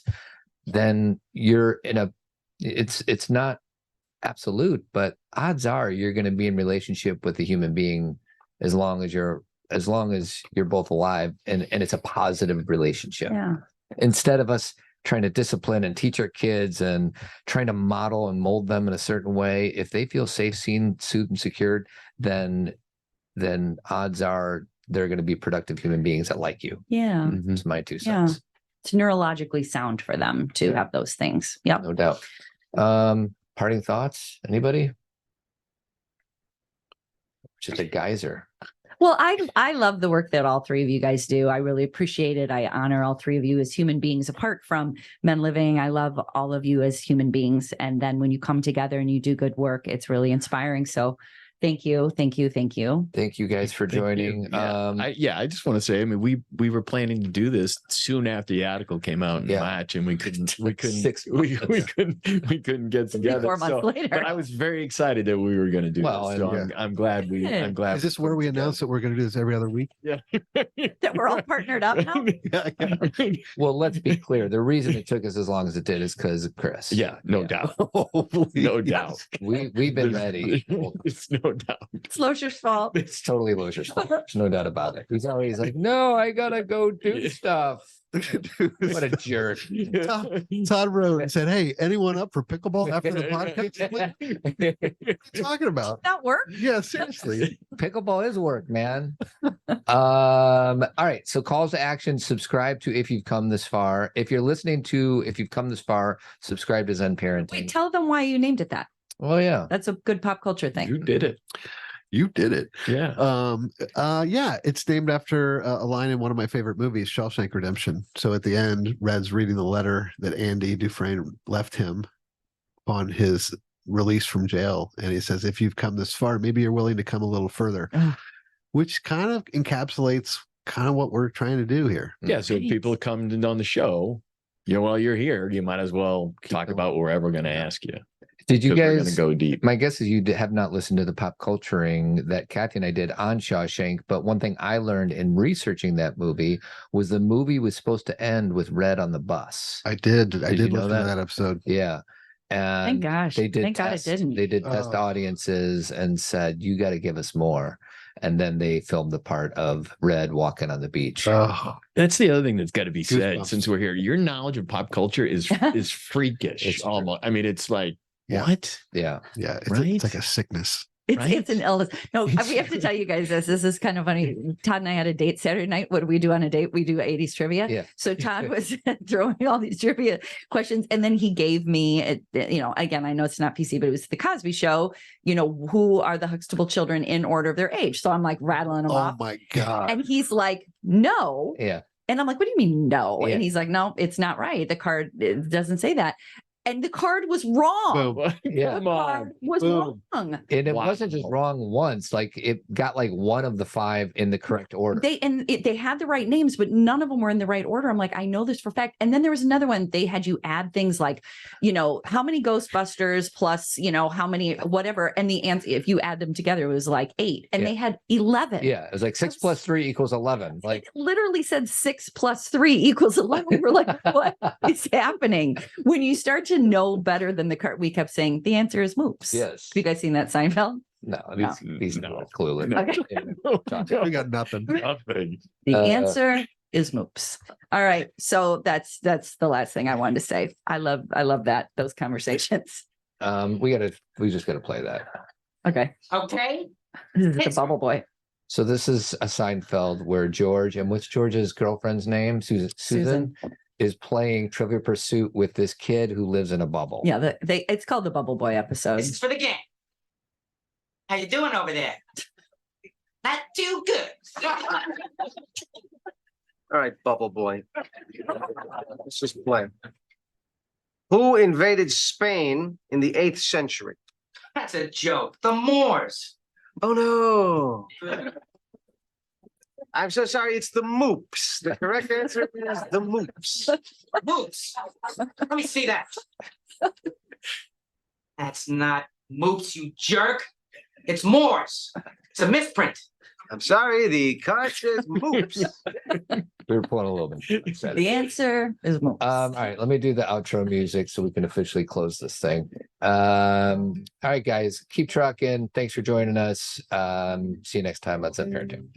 then you're in a. It's not absolute, but odds are you're going to be in relationship with a human being as long as you're both alive, and it's a positive relationship. Yeah. Instead of us trying to discipline and teach our kids and trying to model and mold them in a certain way, if they feel safe, seen, soothed, and secured, then odds are they're going to be productive human beings that like you. Yeah. It's my 2 cents. Yeah. It's neurologically sound for them to have those things. Yeah. No doubt. Parting thoughts? Anybody? Just a geyser. Well, I love the work that all 3 of you guys do. I really appreciate it. I honor all 3 of you as human beings. Apart from Men Living, I love all of you as human beings. And then when you come together and you do good work, it's really inspiring. So thank you. Thank you guys for joining. I just want to say, I mean, we were planning to do this soon after the article came out in March, and we couldn't get together. 4 months later. But I was very excited that we were going to do this. So I'm glad I'm glad. Is this where we announce that we're going to do this every other week? Yeah. That we're all partnered up now? Well, let's be clear. The reason it took us as long as it did is because of Chris. Yeah, no doubt. No doubt. We've been ready. It's no doubt. It's Lozier's fault. It's totally Lozier's fault. There's no doubt about it. He's always like, no, I gotta go do stuff. What a jerk. Todd wrote and said, hey, anyone up for pickleball after the podcast? What are you talking about? That work? Yeah, seriously. Pickleball is work, man. All right. So calls to action, subscribe to If You've Come This Far. If you're listening to If You've Come This Far, subscribe to Zen Parenting. Wait, tell them why you named it that. Well, yeah. That's a good pop culture thing. You did it. You did it. Yeah. Yeah, it's named after a line in one of my favorite movies, Shawshank Redemption. So at the end, Red's reading the letter that Andy Dufresne left him on his release from jail. And he says, if you've come this far, maybe you're willing to come a little further, which kind of encapsulates kind of what we're trying to do here. Yeah. So if people come on the show, while you're here, you might as well talk about what we're ever going to ask you. Did you We're guys going to go deep? My guess is you have not listened to the pop culturing that Cathy and I did on Shawshank. But one thing I learned in researching that movie was the movie was supposed to end with Red on the bus. I did listen to that? that episode. Yeah. And Thank gosh. they did Thank God it didn't. They did test audiences and said, you got to give us more. And then they filmed the part of Red walking on the beach. Oh, That's the other thing that's got to be said Goosebumps. since we're here. Your knowledge of pop culture is freakish. It's almost. I mean, it's like, Yeah. what? Yeah. yeah. Right? It's like a sickness. It's an illness. No, we have to tell you guys this. This is kind of funny. Todd and I had a date Saturday night. What do we do on a date? We do 80s trivia. Yeah. So Todd was throwing all these trivia questions. And then he gave me, again, I know it's not PC, but it was the Cosby Show, who are the Huxtable children in order of their age. So I'm like rattling them off. Oh my God. And he's like, no. Yeah. And I'm like, what do you mean no? Yeah. And he's like, no, it's not right. The card doesn't say that. And the card was wrong. Boom. Yeah. Come The on. card was Boom. wrong. And it Wow. wasn't just wrong once. Like it got like one of the 5 in the correct order. They had the right names, but none of them were in the right order. I'm like, I know this for a fact. And then there was another one. They had you add things like, how many Ghostbusters plus, how many whatever. And the answer, if you add them together, it was like 8. And Yeah. they had 11. Yeah. It was like 6 plus 3 equals 11. Like, It literally said 6 plus 3 equals 11. We're like, what is happening? When you start to know better than the card, we kept saying the answer is moops. yes. Have you guys seen that Seinfeld? No, No. these No. are clueless. Okay. We got nothing. Nothing. The Uh, answer is moops. All right. So that's the last thing I wanted to say. I love those conversations. We just gotta play that. Okay. Okay. This is the bubble boy. So this is a Seinfeld where George, and what's George's girlfriend's name? Susan is playing Trivial Pursuit with this kid who lives in a bubble. Yeah, it's called the bubble boy episode. This is for the game. How you doing over there? Not too good. All right, Bubble Boy. Let's just play. Who invaded Spain in the 8th century? That's a joke. The Moors. Oh, no. I'm so sorry. It's the Moops. The correct answer is the Moops. Moops. Let me see that. That's not Moops, you jerk. It's Moors. It's a misprint. I'm sorry. The card says Moops. We were pulling a little bit. The answer is moops. All right, let me do the outro music so we can officially close this thing. All right, guys, keep trucking. Thanks for joining us. See you next time on Zen Parenting.